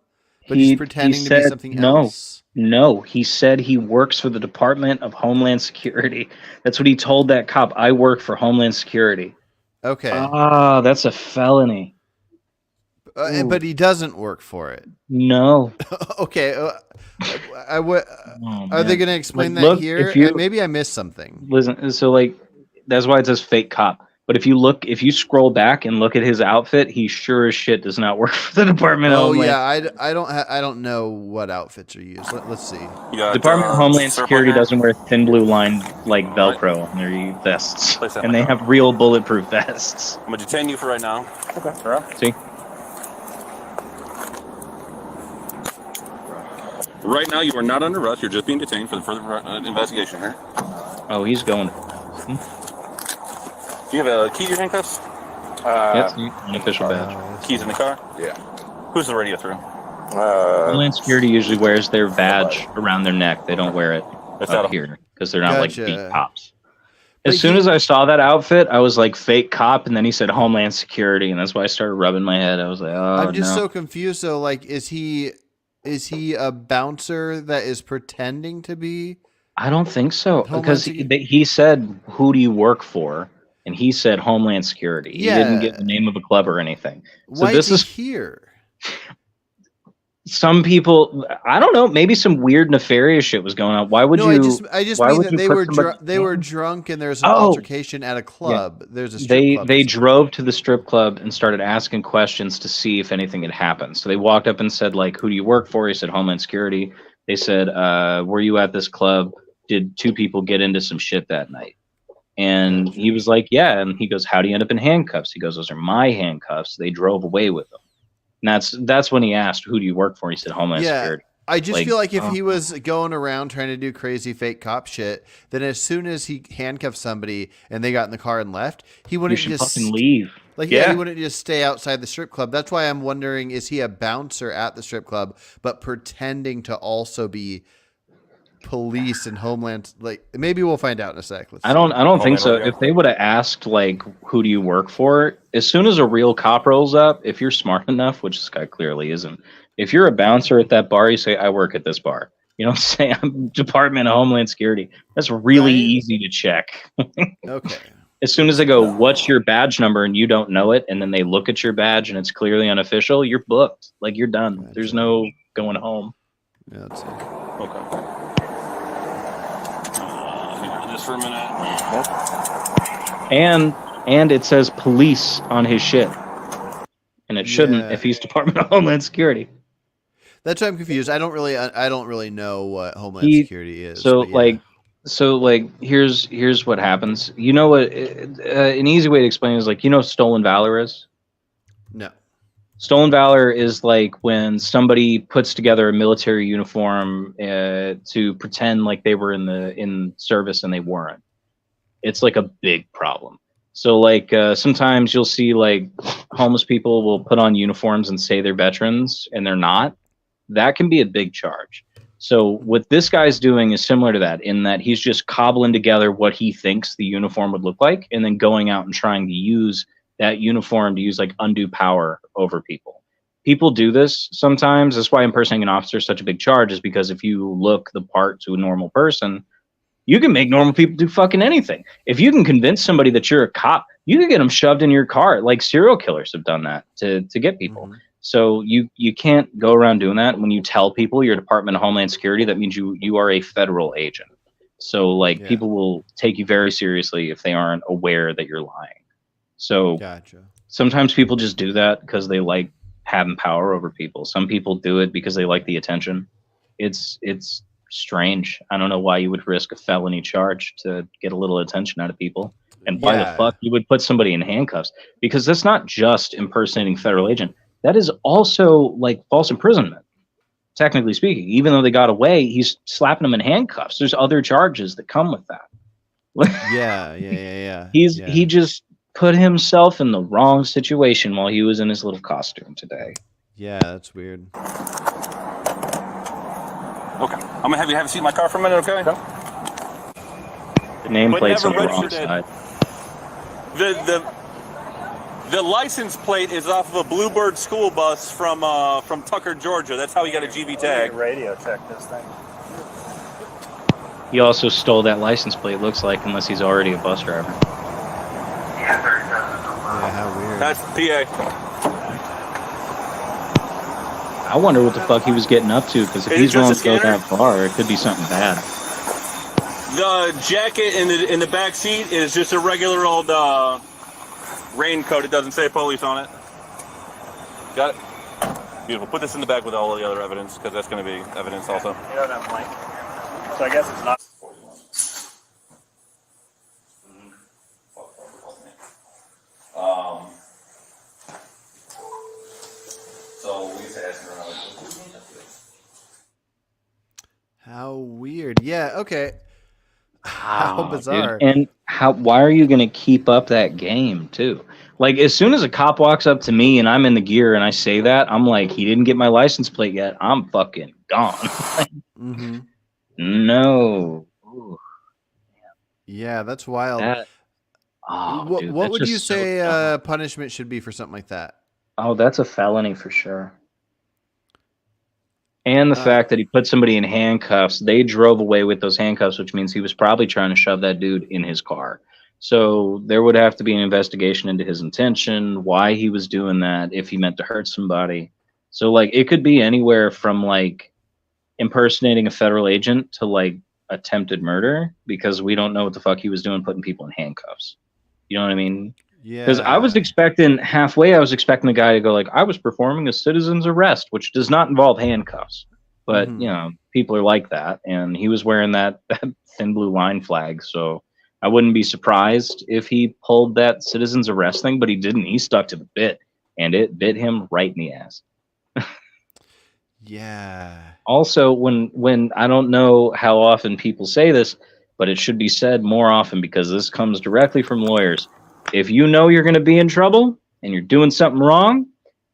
but he's pretending to be something else. No, he said he works for the Department of Homeland Security. That's what he told that cop. I work for Homeland Security. Okay. That's a felony. But he doesn't work for it. No. Okay. Are they going to explain Look, that here? Maybe I missed something. Listen, so like that's why it says fake cop. But if you scroll back and look at his outfit, he sure as shit does not work for the Department of Homeland. I don't know what outfits are used. Let's see. Department of Homeland Security doesn't wear thin blue line like Velcro on their vests, and they have real bulletproof vests. I'm gonna detain you for right now. Okay. See. Right now, you are not under arrest. You're just being detained for the further investigation here. Oh, he's going. Do you have a key to your handcuffs? Yes, an official badge. Keys in the car? Yeah. Who's the radio through? Homeland Security usually wears their badge around their neck. They don't wear it up here because they're not like beat cops. As soon as I saw that outfit, I was like, fake cop, and then he said Homeland Security, and that's why I started rubbing my head. I was like, oh, I'm just so confused. So, like, is he a bouncer that is pretending to be? I don't think so, because he said, who do you work for? And he said Homeland Security. He didn't give the name of a club or anything. So why this is is here. Some people, I don't know, maybe some weird nefarious shit was going on. Why would you? I just mean that they were drunk and there's an altercation at a club. Yeah. There's a strip club. They drove to the strip club and started asking questions to see if anything had happened. So they walked up and said, like, who do you work for? He said Homeland Security. They said, were you at this club? Did two people get into some shit that night? And he was like, yeah. And he goes, how do you end up in handcuffs? He goes, those are my handcuffs. They drove away with them. And that's when he asked, who do you work for? He said Homeland Security. I just feel like if he was going around trying to do crazy fake cop shit, then as soon as he handcuffed somebody and they got in the car and left, he wouldn't just fucking leave. He wouldn't just stay outside the strip club. That's why I'm wondering, is he a bouncer at the strip club, but pretending to also be police and Homeland? Like, maybe we'll find out in a sec. I don't think so. If they would have asked, like, who do you work for, as soon as a real cop rolls up, if you're smart enough, which this guy clearly isn't, if you're a bouncer at that bar, you say, I work at this bar. You don't say I'm Department of Homeland Security. That's really easy to check. Okay. As soon as they go, what's your badge number, and you don't know it, and then they look at your badge and it's clearly unofficial, you're booked. Like, you're done. Gotcha. There's no going home. Yeah, that's it. Okay. This for a minute. And it says police on his shit, and it shouldn't if he's Department of Homeland Security. That's why I'm confused. I don't really know what Homeland Security is. So but yeah. here's what happens. You know what? An easy way to explain it is like, you know what stolen valor is? No. Stolen valor is like when somebody puts together a military uniform to pretend like they were in service and they weren't. It's like a big problem. So like sometimes you'll see like homeless people will put on uniforms and say they're veterans and they're not. That can be a big charge. So what this guy's doing is similar to that, in that he's just cobbling together what he thinks the uniform would look like and then going out and trying to use that uniform to use like undue power over people. People do this sometimes. That's why impersonating an officer is such a big charge, is because if you look the part to a normal person, you can make normal people do fucking anything. If you can convince somebody that you're a cop, you can get them shoved in your car. Like serial killers have done that to get people. Mm-hmm. So you can't go around doing that. When you tell people you're Department of Homeland Security, that means you are a federal agent. So like people will take you very seriously if they aren't aware that you're lying. So sometimes people just do that because they like having power over people. Some people do it because they like the attention. It's strange. I don't know why you would risk a felony charge to get a little attention out of people. And why the fuck you would put somebody in handcuffs? Because that's not just impersonating federal agent. That is also like false imprisonment, technically speaking. Even though they got away, he's slapping them in handcuffs. There's other charges that come with that. Yeah. He just put himself in the wrong situation while he was in his little costume today. Yeah, that's weird. Okay, I'm gonna have you have a seat in my car for a minute, okay? The nameplate's on the wrong side. The license plate is off of a Bluebird school bus from Tucker, Georgia. That's how he got a GB tag. Radio check this thing. He also stole that license plate, looks like, unless he's already a bus driver. Yeah, how weird. That's PA. I wonder what the fuck he was getting up to, because if he's willing to go that far, it could be something bad. The jacket in the back seat is just a regular old raincoat. It doesn't say police on it. Got it? Beautiful. Put this in the bag with all the other evidence, because that's going to be evidence also. You don't have blank. So I guess it's not. So we used to ask around. How weird. Yeah, okay. How bizarre. Dude. And why are you going to keep up that game too? Like, as soon as a cop walks up to me and I'm in the gear and I say that, I'm like, he didn't get my license plate yet. I'm fucking gone. Mm-hmm. No. Ooh. Yeah, that's wild. What would you say punishment should be for something like that? Oh, that's a felony for sure. And the fact that he put somebody in handcuffs, they drove away with those handcuffs, which means he was probably trying to shove that dude in his car. So there would have to be an investigation into his intention, why he was doing that, if he meant to hurt somebody. So like it could be anywhere from like impersonating a federal agent to like attempted murder, because we don't know what the fuck he was doing putting people in handcuffs. You know what I mean? Yeah. Because I was expecting the guy to go like, I was performing a citizen's arrest, which does not involve handcuffs. But, you know, people are like that. And he was wearing that thin blue line flag. So I wouldn't be surprised if he pulled that citizen's arrest thing, but he didn't. He stuck to the bit, and it bit him right in the ass. Yeah. Also, when I don't know how often people say this, but it should be said more often because this comes directly from lawyers. If you know you're going to be in trouble and you're doing something wrong,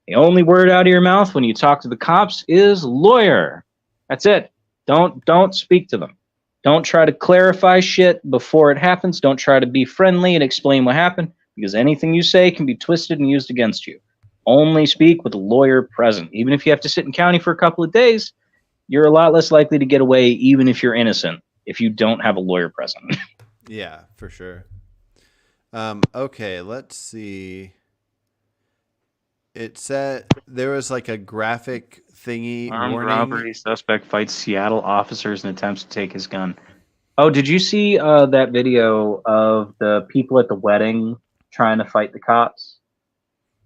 the only word out of your mouth when you talk to the cops is lawyer. That's it. Don't speak to them. Don't try to clarify shit before it happens. Don't try to be friendly and explain what happened, because anything you say can be twisted and used against you. Only speak with a lawyer present. Even if you have to sit in county for a couple of days, you're a lot less likely to get away, even if you're innocent, if you don't have a lawyer present. Yeah, for sure. Okay, let's see. It said there was like a graphic thingy. Armed warning. robbery suspect fights Seattle officers and attempts to take his gun. Oh, did you see that video of the people at the wedding trying to fight the cops?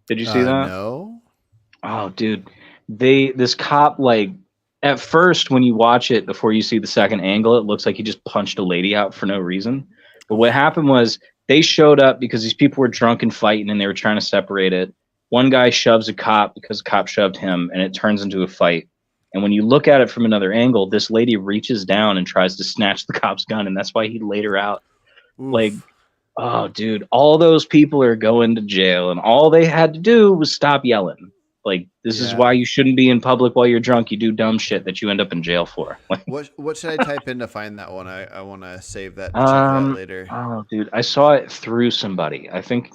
Did you see that? No. Oh, dude. this cop, like, at first when you watch it before you see the second angle, it looks like he just punched a lady out for no reason. But what happened was they showed up because these people were drunk and fighting and they were trying to separate it. One guy shoves a cop because a cop shoved him, and it turns into a fight. And when you look at it from another angle, this lady reaches down and tries to snatch the cop's gun, and that's why he laid her out. Oof. Like, oh, dude, all those people are going to jail, and all they had to do was stop yelling. Like, this is why you shouldn't be in public while you're drunk. You do dumb shit that you end up in jail for. Like, what should I type in to find that one? I want to save that and check it out later. Oh, dude, I saw it through somebody. I think.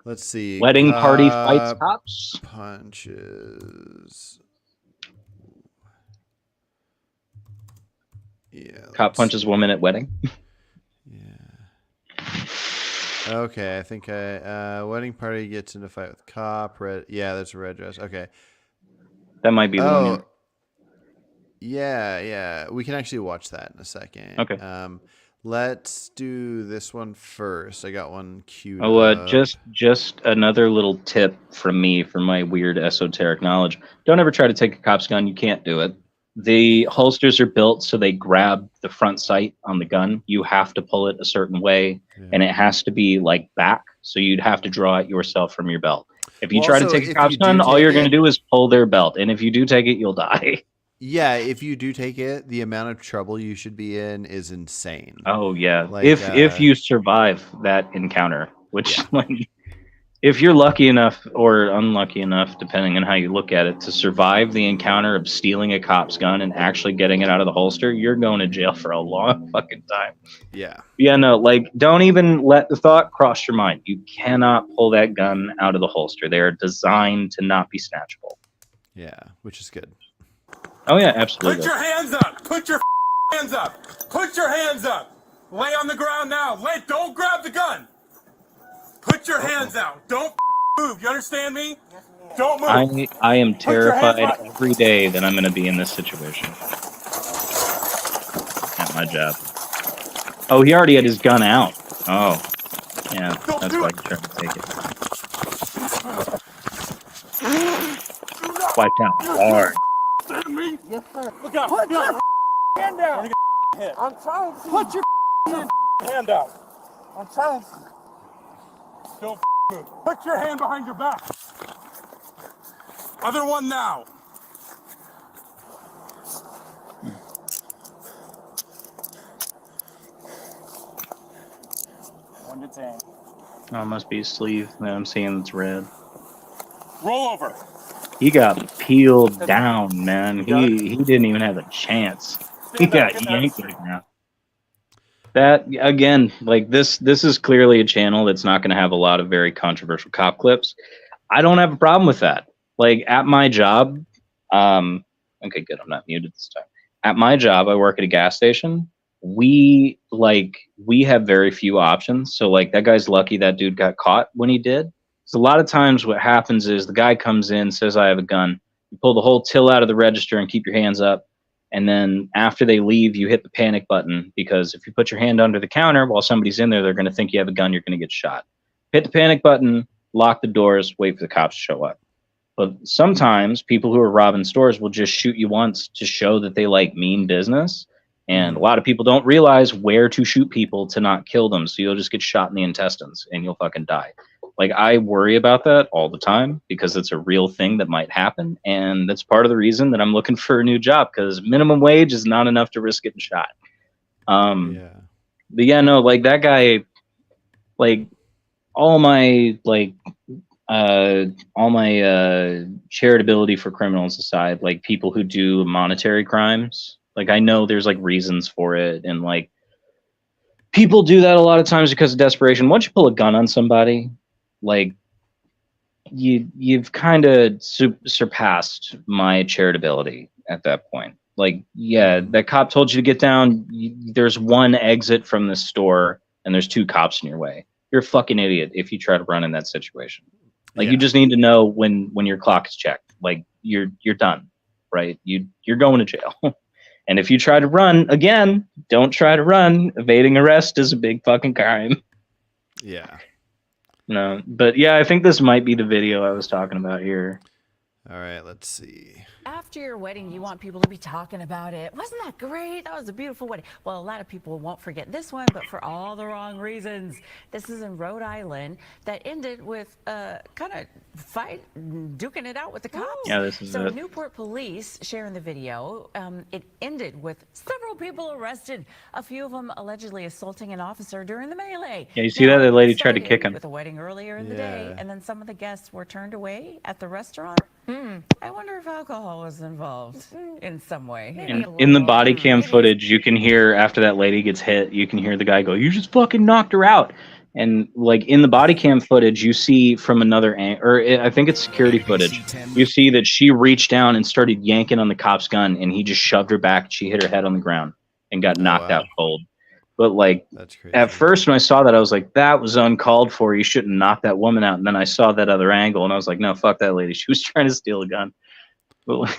Let's see. Wedding party fights cops. Punches. Yeah. Cop punches woman at wedding. Yeah. Okay, I think wedding party gets in a fight with cop. Red. Yeah, that's a red dress. Okay. That might be the one. Oh. Yeah. We can actually watch that in a second. Okay. Let's do this one first. I got one queued up. Just another little tip from me for my weird esoteric knowledge. Don't ever try to take a cop's gun. You can't do it. The holsters are built so they grab the front sight on the gun. You have to pull it a certain way, and it has to be like back. So you'd have to draw it yourself from your belt. If you try to take a cop's gun, all you're going to do is pull their belt. And if you do take it, you'll die. Yeah, if you do take it, the amount of trouble you should be in is insane. Oh yeah, like, if you survive that encounter, which like, if you're lucky enough or unlucky enough, depending on how you look at it, to survive the encounter of stealing a cop's gun and actually getting it out of the holster, you're going to jail for a long fucking time. Yeah, no, like, don't even let the thought cross your mind. You cannot pull that gun out of the holster. They are designed to not be snatchable. Yeah, which is good. Oh yeah, absolutely. Put your hands up. Put your hands up. Put your hands up. Lay on the ground now. Don't grab the gun. Put your hands out. Don't move. You understand me? Don't move. I am terrified every day that I'm going to be in this situation. At my job. Oh, he already had his gun out. Oh. Yeah, that's why he's trying to take it. Wiped out hard. Yes, sir. Look out. Put your hand down. I'm trying to. Put your hand out. I'm trying to. Don't move. Put your hand behind your back. Other one now. One to 10. Oh, it must be his sleeve. Now I'm seeing it's red. Roll over. He got peeled down, man. He didn't even have a chance. He got yanked right now. That, again, like, this is clearly a channel that's not going to have a lot of very controversial cop clips. I don't have a problem with that. Like, at my job, okay, good, I'm not muted this time. At my job, I work at a gas station. We have very few options. So, like, that guy's lucky that dude got caught when he did. So a lot of times what happens is the guy comes in, says, I have a gun. You pull the whole till out of the register and keep your hands up. And then after they leave, you hit the panic button, because if you put your hand under the counter while somebody's in there, they're going to think you have a gun. You're going to get shot. Hit the panic button, lock the doors, wait for the cops to show up. But sometimes people who are robbing stores will just shoot you once to show that they like mean business. And a lot of people don't realize where to shoot people to not kill them. So you'll just get shot in the intestines and you'll fucking die. Like, I worry about that all the time because it's a real thing that might happen. And that's part of the reason that I'm looking for a new job, because minimum wage is not enough to risk getting shot. But yeah, no, like, that guy, like, all my charitability for criminals aside, like, people who do monetary crimes, like, I know there's like reasons for it. And like, people do that a lot of times because of desperation. Once you pull a gun on somebody, like, you've kind of surpassed my charitability at that point. Like, yeah, that cop told you to get down. There's one exit from the store and there's two cops in your way. You're a fucking idiot if you try to run in that situation. Like, you just need to know when your clock is checked. Like, you're done, right? You're going to jail. And if you try to run, again, don't try to run. Evading arrest is a big fucking crime. Yeah. No, but yeah, I think this might be the video I was talking about here. All right, let's see. After your wedding, you want people to be talking about it. Wasn't that great? That was a beautiful wedding. Well, a lot of people won't forget this one, but for all the wrong reasons. This is in Rhode Island that ended with kind of fight, duking it out with the cops. Yeah, this is so it. Newport police sharing the video. It ended with several people arrested. A few of them allegedly assaulting an officer during the melee. Yeah, you see that? The lady tried to kick him. With a wedding earlier in the day, Yeah. and then some of the guests were turned away at the restaurant. I wonder if alcohol was involved in some way. And in the body cam footage, you can hear after that lady gets hit, you can hear the guy go, "You just fucking knocked her out." And like in the body cam footage, you see from another I think it's security footage. You see that she reached down and started yanking on the cop's gun, and he just shoved her back. She hit her head on the ground and got knocked out cold. But like That's crazy. at first when I saw that, I was like, that was uncalled for. You shouldn't knock that woman out. And then I saw that other angle, and I was like, no, fuck that lady. She was trying to steal a gun. But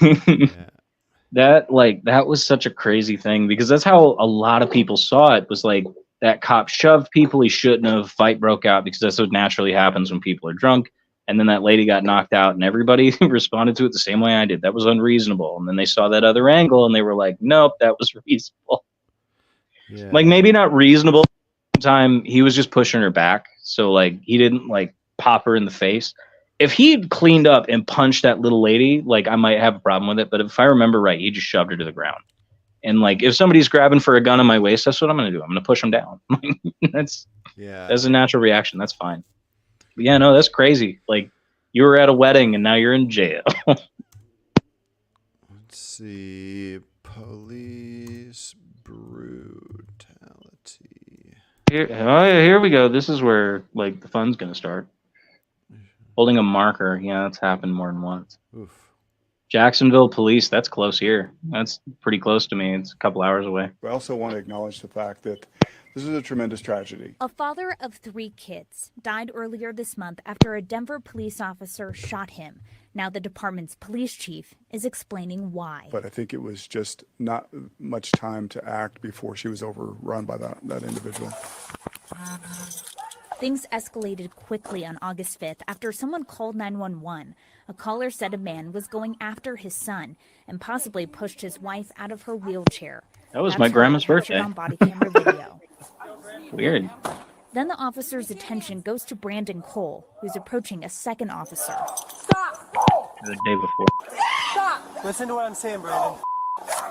like, that was such a crazy thing, because that's how a lot of people saw it. Was like that cop shoved people he shouldn't have. Fight broke out, because that's what naturally happens when people are drunk. And then that lady got knocked out, and everybody responded to it the same way I did. That was unreasonable. And then they saw that other angle, and they were like, nope, that was reasonable. Yeah. Like, maybe not reasonable. At the time, he was just pushing her back, so like he didn't like pop her in the face. If he'd cleaned up and punched that little lady, like I might have a problem with it. But if I remember right, he just shoved her to the ground. And like, if somebody's grabbing for a gun on my waist, that's what I'm gonna do. I'm gonna push them down. that's a natural reaction. That's fine. But yeah, no, that's crazy. Like, you were at a wedding and now you're in jail. Let's see. Police brutality. Here we go. This is where like the fun's gonna start. Holding a marker. Yeah, that's happened more than once. Oof. Jacksonville police. That's close here. That's pretty close to me. It's a couple hours away. I also want to acknowledge the fact that this is a tremendous tragedy. A father of 3 kids died earlier this month after a Denver police officer shot him. Now the department's police chief is explaining why. But I think it was just not much time to act before she was overrun by that individual. Things escalated quickly on August 5th after someone called 911. A caller said a man was going after his son and possibly pushed his wife out of her wheelchair. That was my grandma's birthday. On body camera video. Weird. Then the officer's attention goes to Brandon Cole, who's approaching a second officer. The day before. Stop! Listen to what I'm saying, Brandon.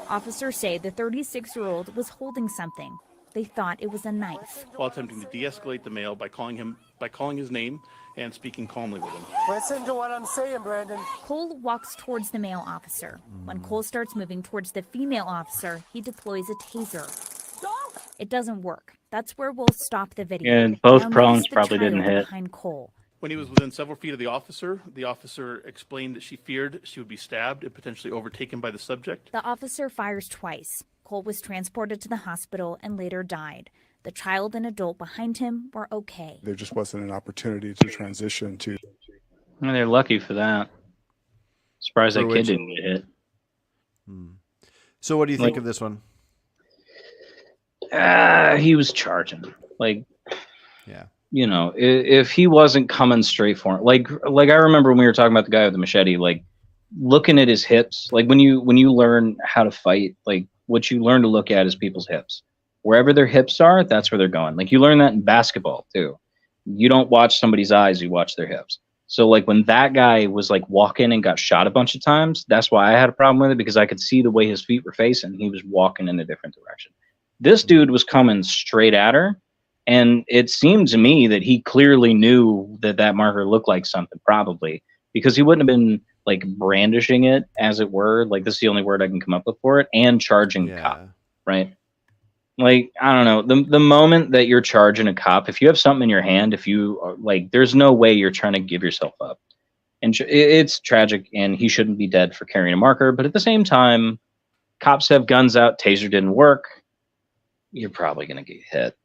Officers say the 36-year-old was holding something. They thought it was a knife. While attempting to de-escalate the male by calling his name and speaking calmly with him. Listen to what I'm saying, Brandon. Cole walks towards the male officer. When Cole starts moving towards the female officer, he deploys a taser. It doesn't work. That's where we'll stop the video. And both Now prongs notice the probably didn't child hit. Behind Cole. When he was within several feet of the officer explained that she feared she would be stabbed and potentially overtaken by the subject. The officer fires twice. Cole was transported to the hospital and later died. The child and adult behind him were okay. There just wasn't an opportunity to transition to. Well, they're lucky for that. Surprised that kid didn't get hit. So what do you think of this one? He was charging. Like, yeah. You know, if he wasn't coming straight for him, like I remember when we were talking about the guy with the machete, like looking at his hips, like when you learn how to fight, like what you learn to look at is people's hips. Wherever their hips are, that's where they're going. Like you learn that in basketball too. You don't watch somebody's eyes, you watch their hips. So like when that guy was like walking and got shot a bunch of times, that's why I had a problem with it, because I could see the way his feet were facing. He was walking in a different direction. This dude was coming straight at her. And it seemed to me that he clearly knew that marker looked like something, probably, because he wouldn't have been like brandishing it, as it were. Like, this is the only word I can come up with for it, and charging the cop, right? Like, I don't know, the moment that you're charging a cop, if you have something in your hand, if you are, like, there's no way you're trying to give yourself up. And it's tragic, and he shouldn't be dead for carrying a marker. But at the same time, cops have guns out. Taser didn't work. You're probably going to get hit.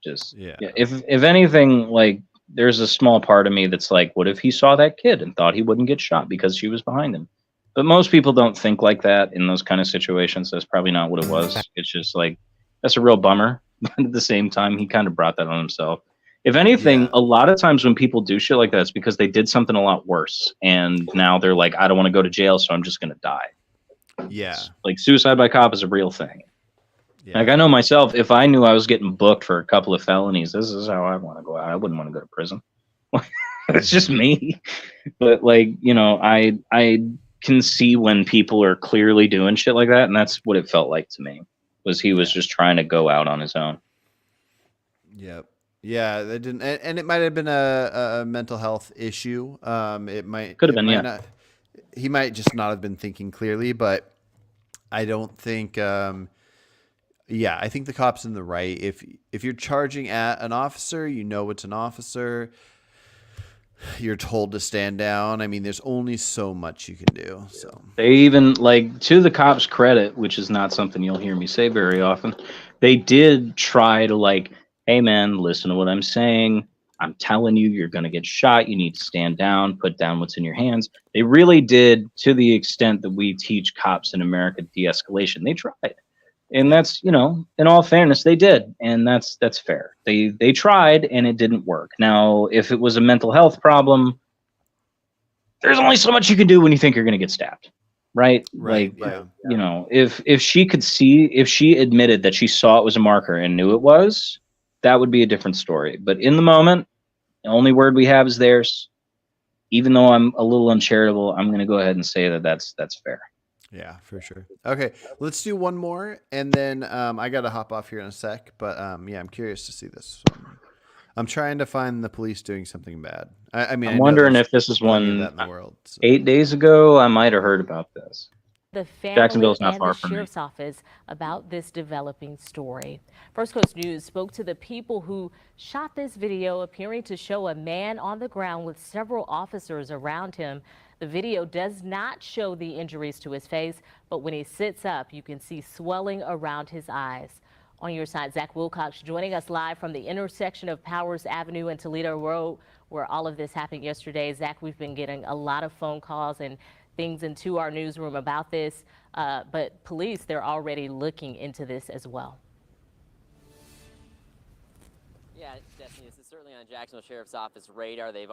Just if anything, like there's a small part of me that's like, what if he saw that kid and thought he wouldn't get shot because she was behind him? But most people don't think like that in those kind of situations. That's probably not what it was. It's just like, that's a real bummer. But at the same time, he kind of brought that on himself. If anything, Yeah. a lot of times when people do shit like that, it's because they did something a lot worse, and now they're like, I don't want to go to jail, so I'm just gonna die. Yeah. Like suicide by cop is a real thing. Yeah. Like I know myself, if I knew I was getting booked for a couple of felonies, this is how I want to go out. I wouldn't want to go to prison. It's just me. But like, you know, I can see when people are clearly doing shit like that, and that's what it felt like to me. Was he was just trying to go out on his own. Yep. Yeah, that didn't, and it might have been a mental health issue. It might Could have been, might yeah. not, he might just not have been thinking clearly, but I don't think. Yeah, I think the cop's in the right. If you're charging at an officer, you know it's an officer. You're told to stand down. I mean, there's only so much you can do. So They even, like, to the cops' credit, which is not something you'll hear me say very often, they did try to, like, hey, man, listen to what I'm saying. I'm telling you, you're going to get shot. You need to stand down, put down what's in your hands. They really did, to the extent that we teach cops in America de-escalation. They tried. And that's, you know, in all fairness, they did. And that's fair. They tried, and it didn't work. Now, if it was a mental health problem, there's only so much you can do when you think you're going to get stabbed, right? Right, Like, yeah. you know, if she could see, if she admitted that she saw it was a marker and knew it was, that would be a different story. But in the moment, the only word we have is theirs. Even though I'm a little uncharitable, I'm going to go ahead and say that that's fair. yeah, for sure. Okay, let's do one more, and then I got to hop off here in a sec. But yeah, I'm curious to see this one. I'm trying to find the police doing something bad. I mean, I'm I know wondering there's if this is plenty of one that in the world. So. 8 days ago. I might have heard about this. The family Jacksonville's not and far the from me. sheriff's office about this developing story. First Coast News spoke to the people who shot this video appearing to show a man on the ground with several officers around him. The video does not show the injuries to his face, but when he sits up, you can see swelling around his eyes. On your side, Zach Wilcox joining us live from the intersection of Powers Avenue and Toledo Road, where all of this happened yesterday. Zach, we've been getting a lot of phone calls and things into our newsroom about this, but police, they're already looking into this as well. Yeah, Destiny, this is certainly on Jacksonville Sheriff's Office radar. They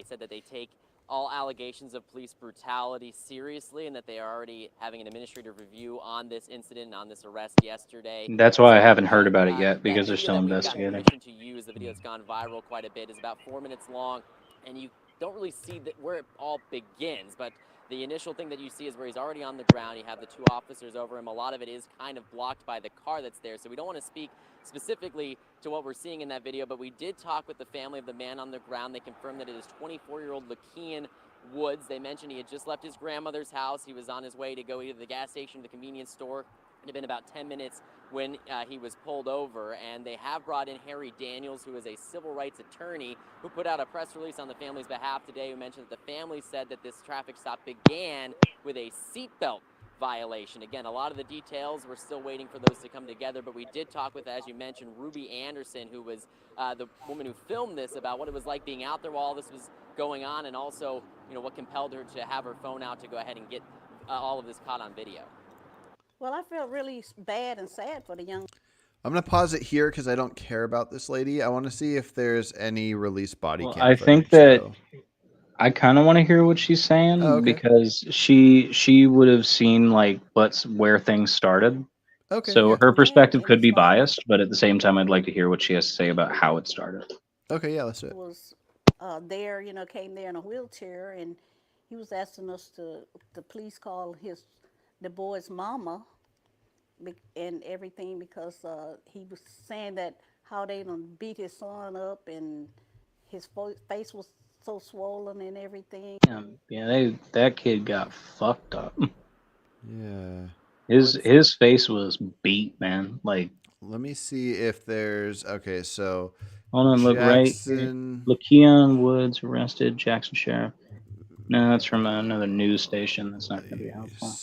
said that they take all allegations of police brutality seriously and that they are already having an administrative review on this incident and on this arrest yesterday. That's why I haven't heard about it yet, because they're still investigating. Permission to use the video that's gone viral quite a bit is about 4 minutes long, and you don't really see where it all begins, but the initial thing that you see is where he's already on the ground. You have the two officers over him. A lot of it is kind of blocked by the car that's there, so we don't want to speak specifically to what we're seeing in that video, but we did talk with the family of the man on the ground. They confirmed that it is 24-year-old Lakean Woods. They mentioned he had just left his grandmother's house. He was on his way to go either to the gas station or the convenience store. It had been about 10 minutes when he was pulled over, and they have brought in Harry Daniels, who is a civil rights attorney, who put out a press release on the family's behalf today, who mentioned that the family said that this traffic stop began with a seatbelt violation. Again, a lot of the details, we're still waiting for those to come together, but we did talk with, as you mentioned, Ruby Anderson, who was the woman who filmed this, about what it was like being out there while all this was going on, and also, you know, what compelled her to have her phone out to go ahead and get all of this caught on video. Well, I felt really bad and sad for the young. I'm gonna pause it here because I don't care about this lady. I want to see if there's any released body cam. I think that I kind of want to hear what she's saying, because she would have seen like where things started. Okay. So yeah. her perspective could be biased, but at the same time, I'd like to hear what she has to say about how it started. Okay, yeah, let's do it. Was there, you know, came there in a wheelchair, and he was asking us to please call the boy's mama and everything, because he was saying that how they done beat his son up and his face was so swollen and everything. Yeah, that kid got fucked up. Yeah. His face was beat, man. Like, let me see if there's so hold on, look right. Lakean Woods arrested, Jackson Sheriff. No, that's from another news station. That's not going to be helpful.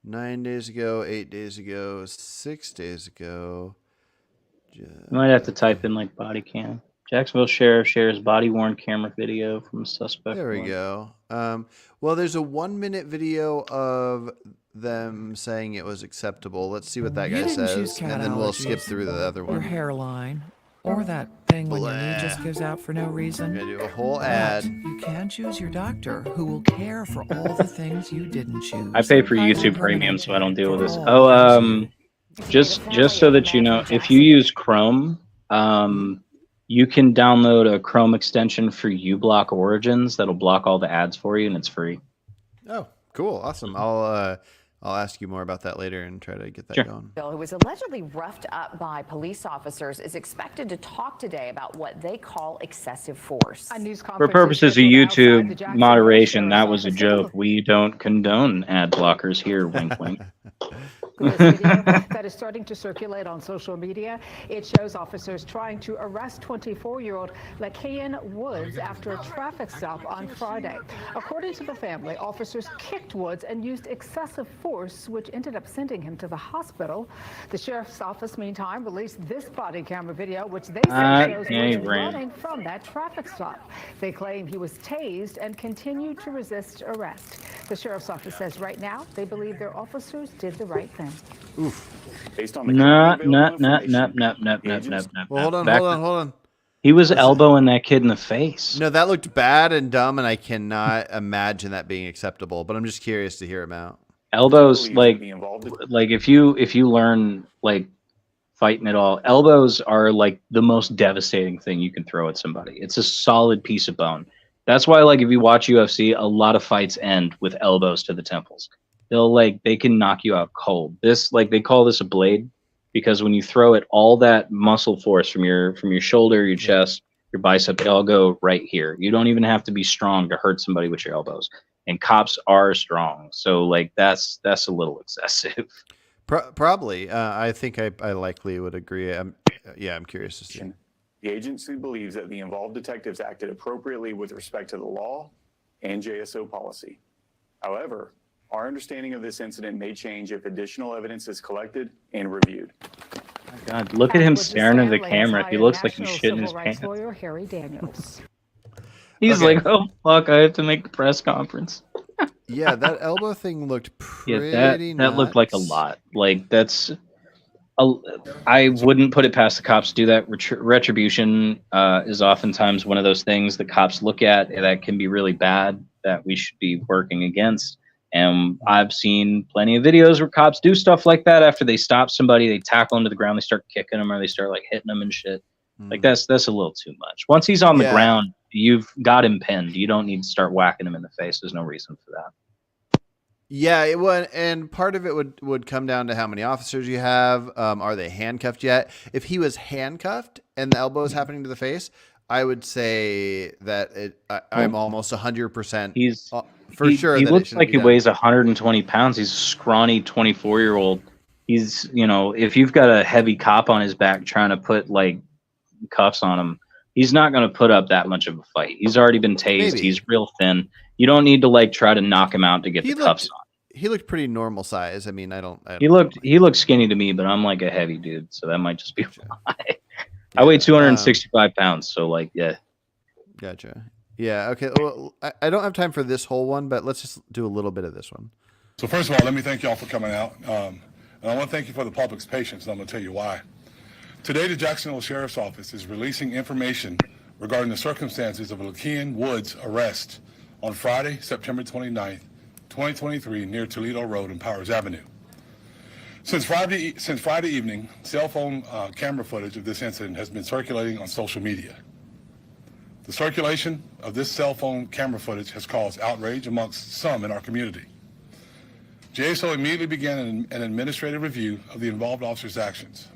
9 days ago, 8 days ago, 6 days ago. You might have to type in like body cam. Jacksonville Sheriff shares body-worn camera video from a suspect. There we go. Well, there's a 1 minute video of them saying it was acceptable. Let's see what that You guy didn't says, choose cat and then we'll allergies, skip through the other your one. hairline, or that thing when your knee just gives out for no reason. I'm gonna do a whole But ad. you can choose your doctor, who will care for all the things you didn't choose. I pay for Kaiser YouTube Premium, so I don't deal with this. all Oh, just so that you know, if you use Chrome, you can download a Chrome extension for uBlock Origins that'll block all the ads for you, and it's free. Oh, cool, awesome. I'll ask you more about that later and try to get that going. Bill, who was allegedly roughed up by police officers, is expected to talk today about what they call excessive force. For purposes of YouTube moderation, that was a joke. We don't condone ad blockers here. Wink, wink. That is starting to circulate on social media. It shows officers trying to arrest 24-year-old Lakean Woods after a traffic stop on Friday. According to the family, officers kicked Woods and used excessive force, which ended up sending him to the hospital. The sheriff's office, meantime, released this body camera video, which they say shows Woods running from that traffic stop. They claim he was tased and continued to resist arrest. The sheriff's office says right now they believe their officers did the right thing. Oof. Based on the No. Well, hold on. He was elbowing that kid in the face. No, that looked bad and dumb, and I cannot imagine that being acceptable. But I'm just curious to hear him out. Elbows, like if you learn like fighting at all, elbows are like the most devastating thing you can throw at somebody. It's a solid piece of bone. That's why, like, if you watch UFC, a lot of fights end with elbows to the temples. They can knock you out cold. This, like, they call this a blade because when you throw it, all that muscle force from your shoulder, your chest, your bicep, they all go right here. You don't even have to be strong to hurt somebody with your elbows. And cops are strong, so like that's a little excessive. Probably, I think I likely would agree. I'm curious to see. The agency believes that the involved detectives acted appropriately with respect to the law and JSO policy. However, our understanding of this incident may change if additional evidence is collected and reviewed. My God, look at him staring at the camera. He looks like he's shitting his pants. Lawyer Harry Daniels. He's like, oh fuck, I have to make the press conference. Yeah, that elbow thing looked pretty that looked like a lot. Like I wouldn't put it past the cops to do that. Retribution is oftentimes one of those things that cops look at that can be really bad that we should be working against. And I've seen plenty of videos where cops do stuff like that after they stop somebody, they tackle them to the ground, they start kicking them or they start like hitting them and shit. Like that's a little too much. Once he's on the ground, you've got him pinned. You don't need to start whacking him in the face. There's no reason for that. Yeah, it would, and part of it would come down to how many officers you have. Are they handcuffed yet? If he was handcuffed and the elbow is happening to the face, I would say that I'm almost 100%. He's for sure. He looks like he weighs 120 pounds. He's a scrawny 24-year-old. He's, if you've got a heavy cop on his back trying to put like cuffs on him, he's not going to put up that much of a fight. He's already been tased. Maybe. He's real thin. You don't need to like try to knock him out to get the cuffs on. He looked pretty normal size. I mean, I don't he looked skinny to me, but I'm like a heavy dude, so that might just be why. I weigh 265 pounds, so like, yeah. Gotcha. Yeah. Okay. Well, I don't have time for this whole one, but let's just do a little bit of this one. So first of all, let me thank y'all for coming out, and I want to thank you for the public's patience, and I'm going to tell you why. Today, the Jacksonville Sheriff's Office is releasing information regarding the circumstances of Lakean Woods' arrest on Friday, September 29th, 2023, near Toledo Road and Powers Avenue. Since Friday evening, cell phone camera footage of this incident has been circulating on social media. The circulation of this cell phone camera footage has caused outrage amongst some in our community. JSO immediately began an administrative review of the involved officers' actions.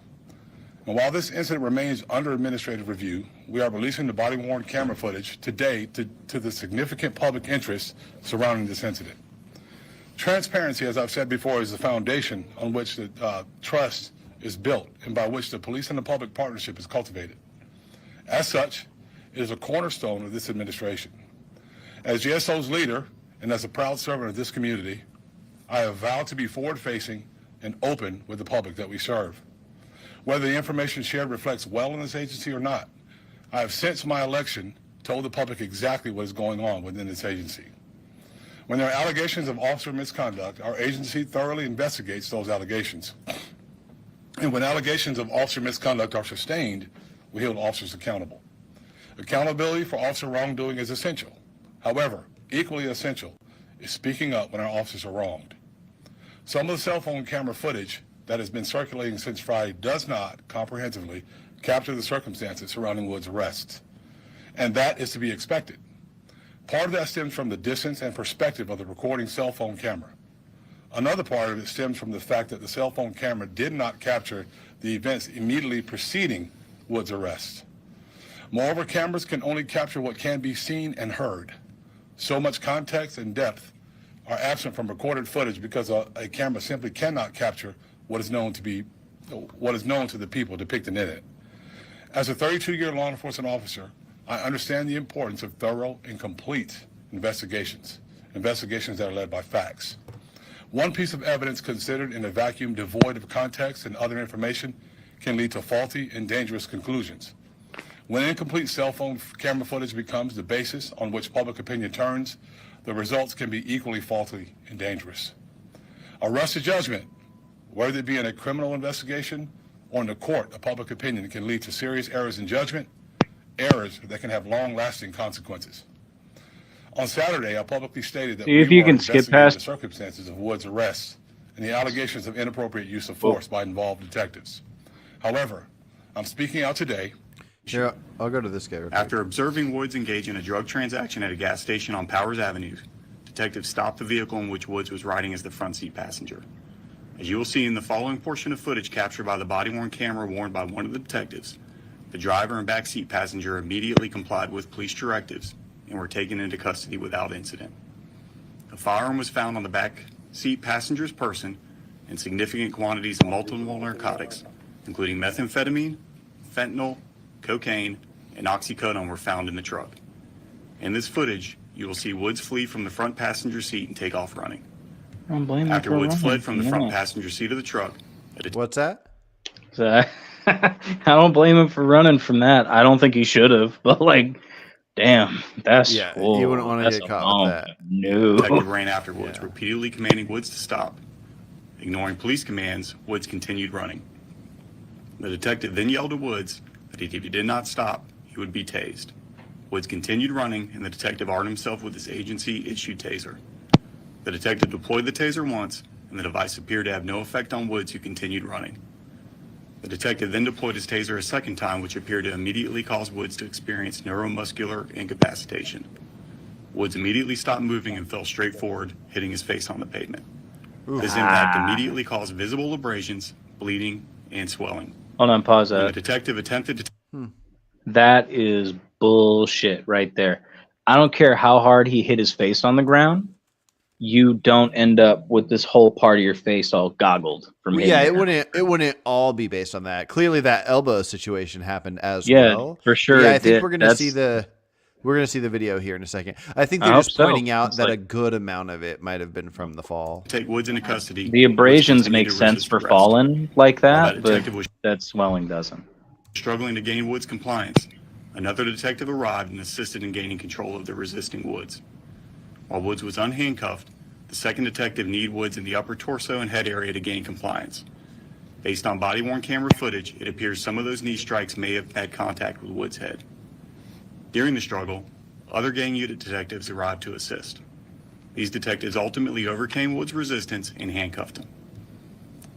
And while this incident remains under administrative review, we are releasing the body-worn camera footage today to the significant public interest surrounding this incident. Transparency, as I've said before, is the foundation on which the trust is built and by which the police and the public partnership is cultivated. As such, it is a cornerstone of this administration. As JSO's leader and as a proud servant of this community, I have vowed to be forward-facing and open with the public that we serve. Whether the information shared reflects well in this agency or not, I have since my election told the public exactly what is going on within this agency. When there are allegations of officer misconduct, our agency thoroughly investigates those allegations. And when allegations of officer misconduct are sustained, we hold officers accountable. Accountability for officer wrongdoing is essential. However, equally essential is speaking up when our officers are wronged. Some of the cell phone camera footage that has been circulating since Friday does not comprehensively capture the circumstances surrounding Wood's arrest. And that is to be expected. Part of that stems from the distance and perspective of the recording cell phone camera. Another part of it stems from the fact that the cell phone camera did not capture the events immediately preceding Wood's arrest. Moreover, cameras can only capture what can be seen and heard. So much context and depth are absent from recorded footage because a camera simply cannot capture what is known to the people depicted in it. As a 32-year law enforcement officer, I understand the importance of thorough and complete investigations that are led by facts. One piece of evidence considered in a vacuum devoid of context and other information can lead to faulty and dangerous conclusions. When incomplete cell phone camera footage becomes the basis on which public opinion turns, the results can be equally faulty and dangerous. A rush to judgment, whether it be in a criminal investigation or in the court of public opinion, can lead to serious errors in judgment, errors that can have long-lasting consequences. On Saturday, I publicly stated that we were investigating the circumstances of Wood's arrest and the allegations of inappropriate use of force by involved detectives. However, I'm speaking out today. Here, I'll go to this guy. After observing Woods engage in a drug transaction at a gas station on Powers Avenue, detectives stopped the vehicle in which Woods was riding as the front seat passenger. As you will see in the following portion of footage captured by the body-worn camera worn by one of the detectives, the driver and backseat passenger immediately complied with police directives and were taken into custody without incident. A firearm was found on the back seat passenger's person, and significant quantities of multiple narcotics, including methamphetamine, fentanyl, cocaine, and oxycodone were found in the truck. In this footage, you will see Woods flee from the front passenger seat and take off running. After Woods fled from the front passenger seat of the truck, what's that? I don't blame him for running from that. I don't think he should have, but like, damn, that's you wouldn't want to get caught with that. No. The detective ran after Woods, repeatedly commanding Woods to stop. Ignoring police commands, Woods continued running. The detective then yelled at Woods that if he did not stop, he would be tased. Woods continued running, and the detective armed himself with his agency-issued taser. The detective deployed the taser once, and the device appeared to have no effect on Woods, who continued running. The detective then deployed his taser a second time, which appeared to immediately cause Woods to experience neuromuscular incapacitation. Woods immediately stopped moving and fell straight forward, hitting his face on the pavement. This impact immediately caused visible abrasions, bleeding, and swelling. Hold on, pause When that. the detective attempted to... That is bullshit right there. I don't care how hard he hit his face on the ground. You don't end up with this whole part of your face all goggled from hitting it wouldn't all be based on that. Clearly that elbow situation happened as Yeah, well. for sure Yeah, I it think did. we're gonna see the video here in a second. I think they're I just hope so. pointing out It's that like- a good amount of it might have been from the fall. Take Woods into custody. The abrasions make sense for falling like that, that but detective was that swelling doesn't. struggling to gain Woods' compliance. Another detective arrived and assisted in gaining control of the resisting Woods. While Woods was unhandcuffed, the second detective kneed Woods in the upper torso and head area to gain compliance. Based on body-worn camera footage, it appears some of those knee strikes may have had contact with Woods' head. During the struggle, other gang unit detectives arrived to assist. These detectives ultimately overcame Woods' resistance and handcuffed him.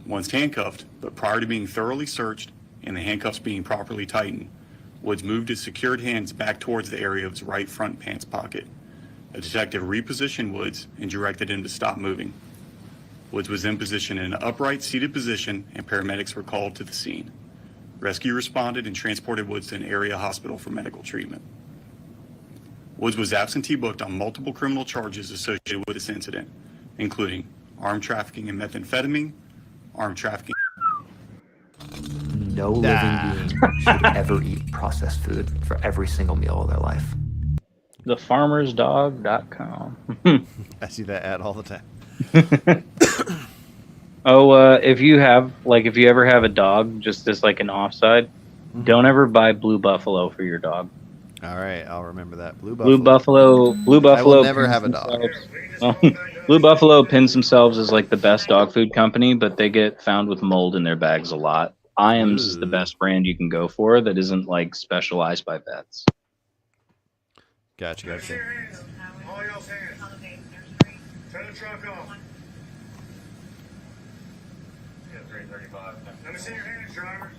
Once handcuffed, but prior to being thoroughly searched and the handcuffs being properly tightened, Woods moved his secured hands back towards the area of his right front pants pocket. A detective repositioned Woods and directed him to stop moving. Woods was then positioned in an upright, seated position, and paramedics were called to the scene. Rescue responded and transported Woods to an area hospital for medical treatment. Woods was absentee booked on multiple criminal charges associated with this incident, including armed trafficking in methamphetamine, armed trafficking. No living being should ever eat processed food for every single meal of their life. Thefarmersdog.com. I see that ad all the time. If you ever have a dog, just as like an offside, don't ever buy Blue Buffalo for your dog. All right, I'll remember that. Blue Buffalo. I will never pins have a dog. Well, Blue Buffalo pins themselves as like the best dog food company, but they get found with mold in their bags a lot. Iams is the best brand you can go for that isn't like specialized by vets. Gotcha. All y'all's hands. Turn the truck off. Yeah, 335. Let me see your hands, driver.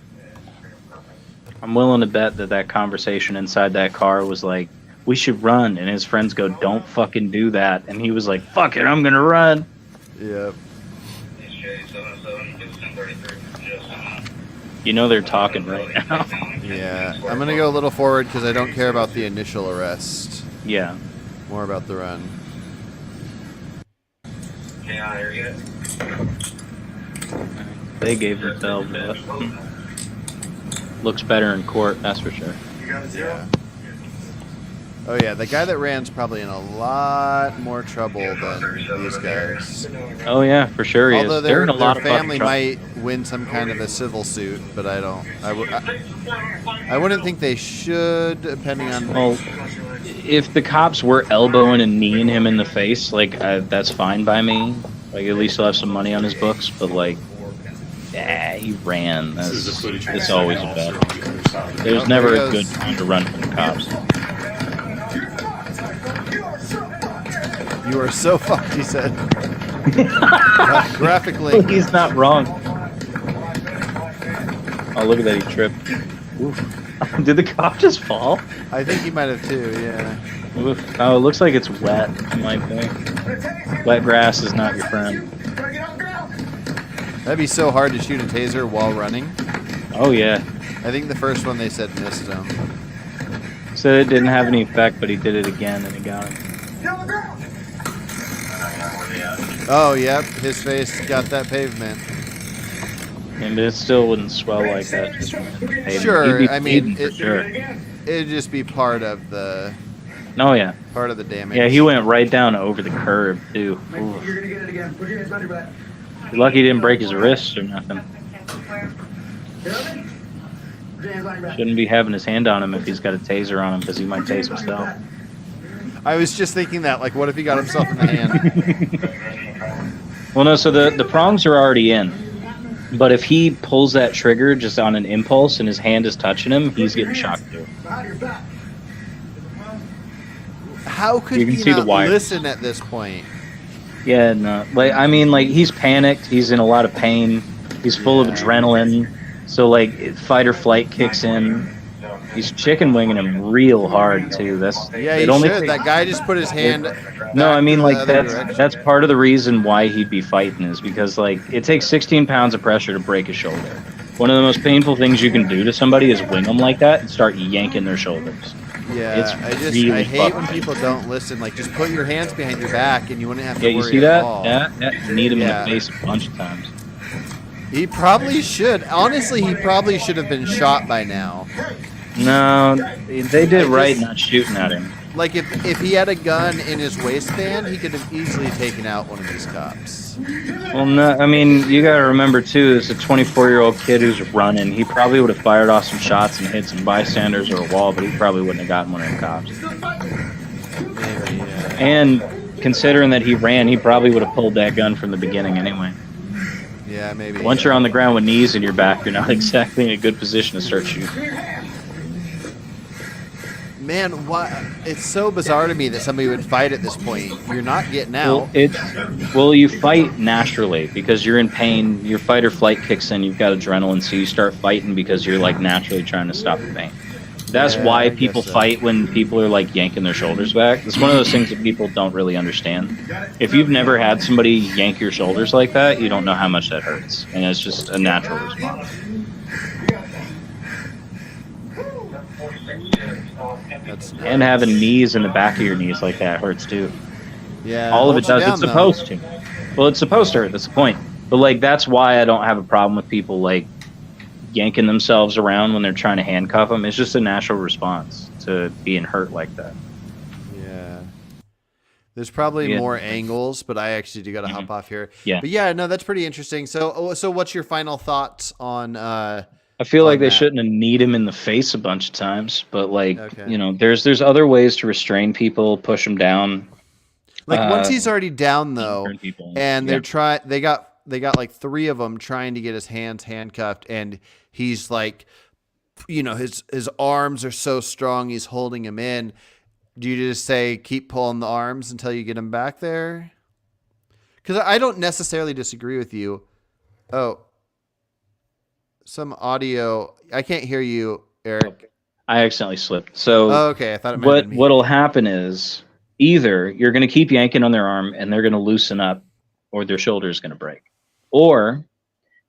I'm willing to bet that conversation inside that car was like, we should run. And his friends go, don't fucking do that. And he was like, fuck it, I'm going to run. Yep. You know they're talking right now. Yeah. I'm going to go a little forward because I don't care about the initial arrest. Yeah. More about the run. They gave themselves up. Looks better in court, that's for sure. Yeah. Oh yeah, the guy that ran's probably in a lot more trouble than these guys. Oh yeah, for sure he Although is. They're in a lot their of fucking family trouble. might win some kind of a civil suit, but I don't. I wouldn't think they should, depending on. Well, if the cops were elbowing and kneeing him in the face, like that's fine by me. Like at least he'll have some money on his books. But like, he ran. It's always a bet. There's never a good time to run from the cops. You are so fucked, he said. Graphically. He's not wrong. Oh, look at that, he tripped. Oof. Did the cop just fall? I think he might have too, yeah. Oof. Oh, it looks like it's wet, I might think. Wet grass is not your friend. That'd be so hard to shoot a taser while running. Oh, yeah. I think the first one they said missed him. Said it didn't have any effect, but he did it again and he got him. Oh, yep, his face got that pavement. And it still wouldn't swell like that. Just from the pavement. Sure, He'd be I mean, bleeding for sure. It'd just be part of the. Oh yeah. Part of the damage. Yeah, he went right down over the curb too. Ooh. You're gonna get it again. Put your hands behind your back. You're lucky he didn't break his wrist or nothing. Shouldn't be having his hand on him if he's got a taser on him because he might tase himself. I was just thinking that, like, what if he got himself in the hand? Well, no, so the prongs are already in. But if he pulls that trigger just on an impulse and his hand is touching him, he's getting shocked too. How could You can he see the not wires. listen at this point? Yeah, no. Like, I mean, like, he's panicked. He's in a lot of pain. He's full of adrenaline. So, like, fight or flight kicks in. He's chicken winging him real hard, too. That's Yeah, he should. That guy just put his hand. No, I mean, to like, the other direction. that's part of the reason why he'd be fighting is because, like, it takes 16 pounds of pressure to break a shoulder. One of the most painful things you can do to somebody is wing them like that and start yanking their shoulders. Yeah, It's I hate fucking when people don't listen. Like, just put your hands behind your back, and you wouldn't have to Yeah, worry you see at that? all. Yeah, need him Yeah. in the face a bunch of times. He probably should. Honestly, he probably should have been shot by now. No, they did right not shooting at him. Like, if he had a gun in his waistband, he could have easily taken out one of these cops. Well, no, I mean, you gotta remember too, it's a 24-year-old kid who's running. He probably would have fired off some shots and hit some bystanders or a wall, but he probably wouldn't have gotten one of them cops. Maybe, yeah. And considering that he ran, he probably would have pulled that gun from the beginning anyway. Yeah, maybe. Once you're on the ground with knees in your back, you're not exactly in a good position to start shooting. Man, why? It's so bizarre to me that somebody would fight at this point. You're not getting out. Well, you fight naturally because you're in pain. Your fight or flight kicks in. You've got adrenaline, so you start fighting because you're like naturally trying to stop the pain. That's Yeah, why I guess people so. fight when people are like yanking their shoulders back. It's one of those things that people don't really understand. If you've never had somebody yank your shoulders like that, you don't know how much that hurts, and it's just a natural response. And having knees in the back of your knees like that hurts too. Yeah. All of it holds you does. down, It's supposed to. Well, it's supposed to hurt. That's the point. But like, that's why I don't have a problem with people like yanking themselves around when they're trying to handcuff them. It's just a natural response to being hurt like that. Yeah. There's probably Yeah. more angles, but I actually do got to hop off here. Yeah. But yeah, no, that's pretty interesting. So what's your final thoughts on I feel like they that. shouldn't have kneed him in the face a bunch of times, but like Okay. you know, there's other ways to restrain people, push them down. Like once he's already down though, turn people. and Yeah. they got like 3 of them trying to get his hands handcuffed, and he's like, you know, his arms are so strong, he's holding him in. Do you just say keep pulling the arms until you get him back there? Because I don't necessarily disagree with you. Oh, some audio. I can't hear you, Eric. I accidentally slipped. So Oh, okay, I thought it might have been me. what'll happen is either you're going to keep yanking on their arm and they're going to loosen up, or their shoulder is going to break, or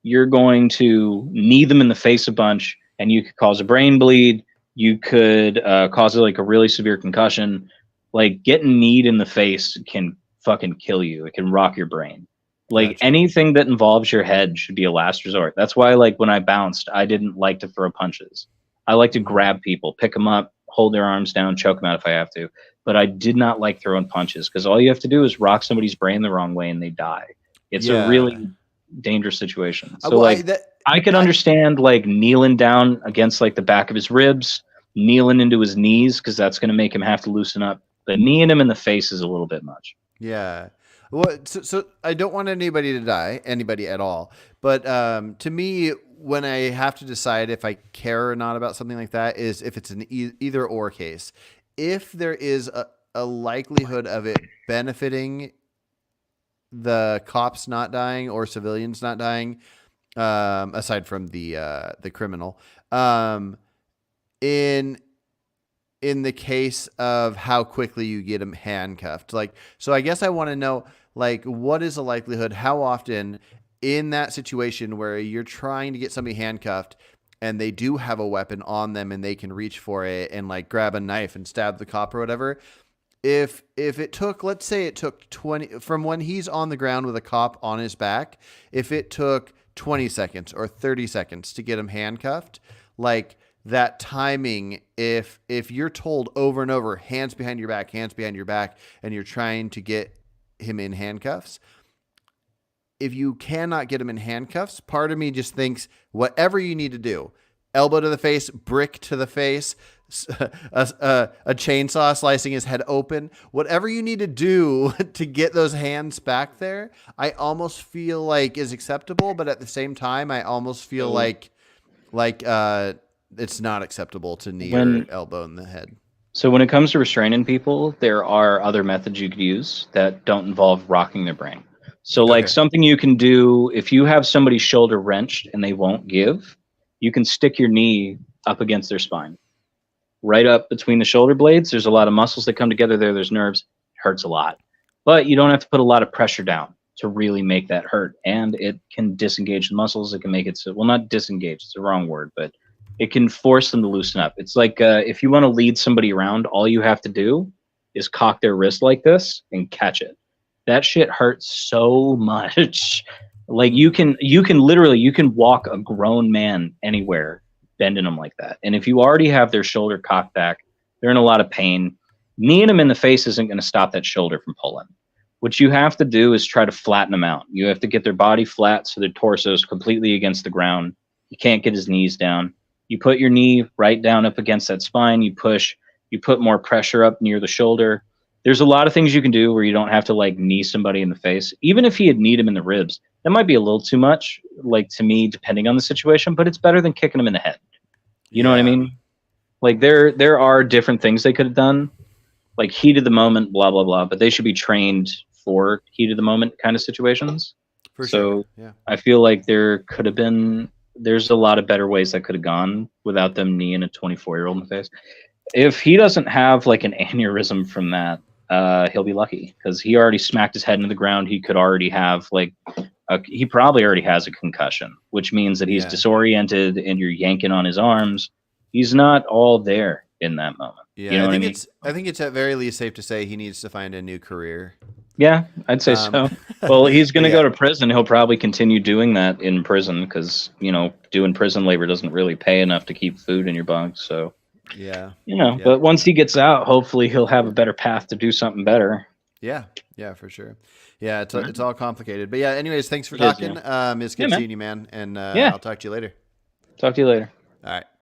you're going to knee them in the face a bunch, and you could cause a brain bleed. You could cause like a really severe concussion. Like getting kneed in the face can fucking kill you. It can rock your brain. Like anything that involves your head should be a last resort. That's why, like, when I bounced, I didn't like to throw punches. I like to grab people, pick them up, hold their arms down, choke them out if I have to. But I did not like throwing punches, because all you have to do is rock somebody's brain the wrong way and they die. It's a really dangerous situation. So, I could understand like kneeling down against like the back of his ribs, kneeling into his knees, because that's going to make him have to loosen up. But kneeing him in the face is a little bit much. Yeah. Well, so I don't want anybody to die, anybody at all. But to me, when I have to decide if I care or not about something like that, is if it's an either or case. If there is a likelihood of it benefiting the cops not dying or civilians not dying, aside from the criminal, in the case of how quickly you get them handcuffed. Like, so I guess I want to know, like, what is the likelihood, how often in that situation where you're trying to get somebody handcuffed and they do have a weapon on them and they can reach for it and like grab a knife and stab the cop or whatever. If it took, let's say it took 20 from when he's on the ground with a cop on his back, if it took 20 seconds or 30 seconds to get him handcuffed, like, that timing, if you're told over and over, hands behind your back, and you're trying to get him in handcuffs, if you cannot get him in handcuffs, part of me just thinks whatever you need to do, elbow to the face, brick to the face, a chainsaw slicing his head open, whatever you need to do to get those hands back there, I almost feel like is acceptable. But at the same time, I almost feel like it's not acceptable to knee or elbow in the head. So when it comes to restraining people, there are other methods you could use that don't involve rocking their brain. So like something you can do, if you have somebody's shoulder wrenched and they won't give, you can stick your knee up against their spine. Right up between the shoulder blades, there's a lot of muscles that come together there. There's nerves. It hurts a lot. But you don't have to put a lot of pressure down to really make that hurt. And it can disengage the muscles. It can make it so, well, not disengage, it's the wrong word, but it can force them to loosen up. It's like if you want to lead somebody around, all you have to do is cock their wrist like this and catch it. That shit hurts so much. Like you can literally walk a grown man anywhere bending them like that. And if you already have their shoulder cocked back, they're in a lot of pain. Kneeing them in the face isn't going to stop that shoulder from pulling. What you have to do is try to flatten them out. You have to get their body flat so their torso is completely against the ground. You can't get his knees down. You put your knee right down up against that spine. You push. You put more pressure up near the shoulder. There's a lot of things you can do where you don't have to like knee somebody in the face. Even if he had kneed him in the ribs, that might be a little too much, like to me, depending on the situation, but it's better than kicking him in the head. You know what I mean? Like there are different things they could have done, like heat of the moment, blah, blah, blah, but they should be trained for heat of the moment kind of situations. For sure. Yeah. I feel like there's a lot of better ways that could have gone without them kneeing a 24-year-old in the face. If he doesn't have like an aneurysm from that, he'll be lucky, because he already smacked his head into the ground. He could already have he probably already has a concussion, which means that he's disoriented and you're yanking on his arms. He's not all there in that moment. Yeah, you know I think it's at very least safe to say he needs to find a new career. Yeah, I'd say so. Well, he's going to go to prison. He'll probably continue doing that in prison because, doing prison labor doesn't really pay enough to keep food in your bunk. So, but once he gets out, hopefully he'll have a better path to do something better. Yeah, for sure. Yeah, it's all complicated. But yeah, anyways, thanks for talking. It's good seeing you, man. And I'll talk to you later. Talk to you later. All right.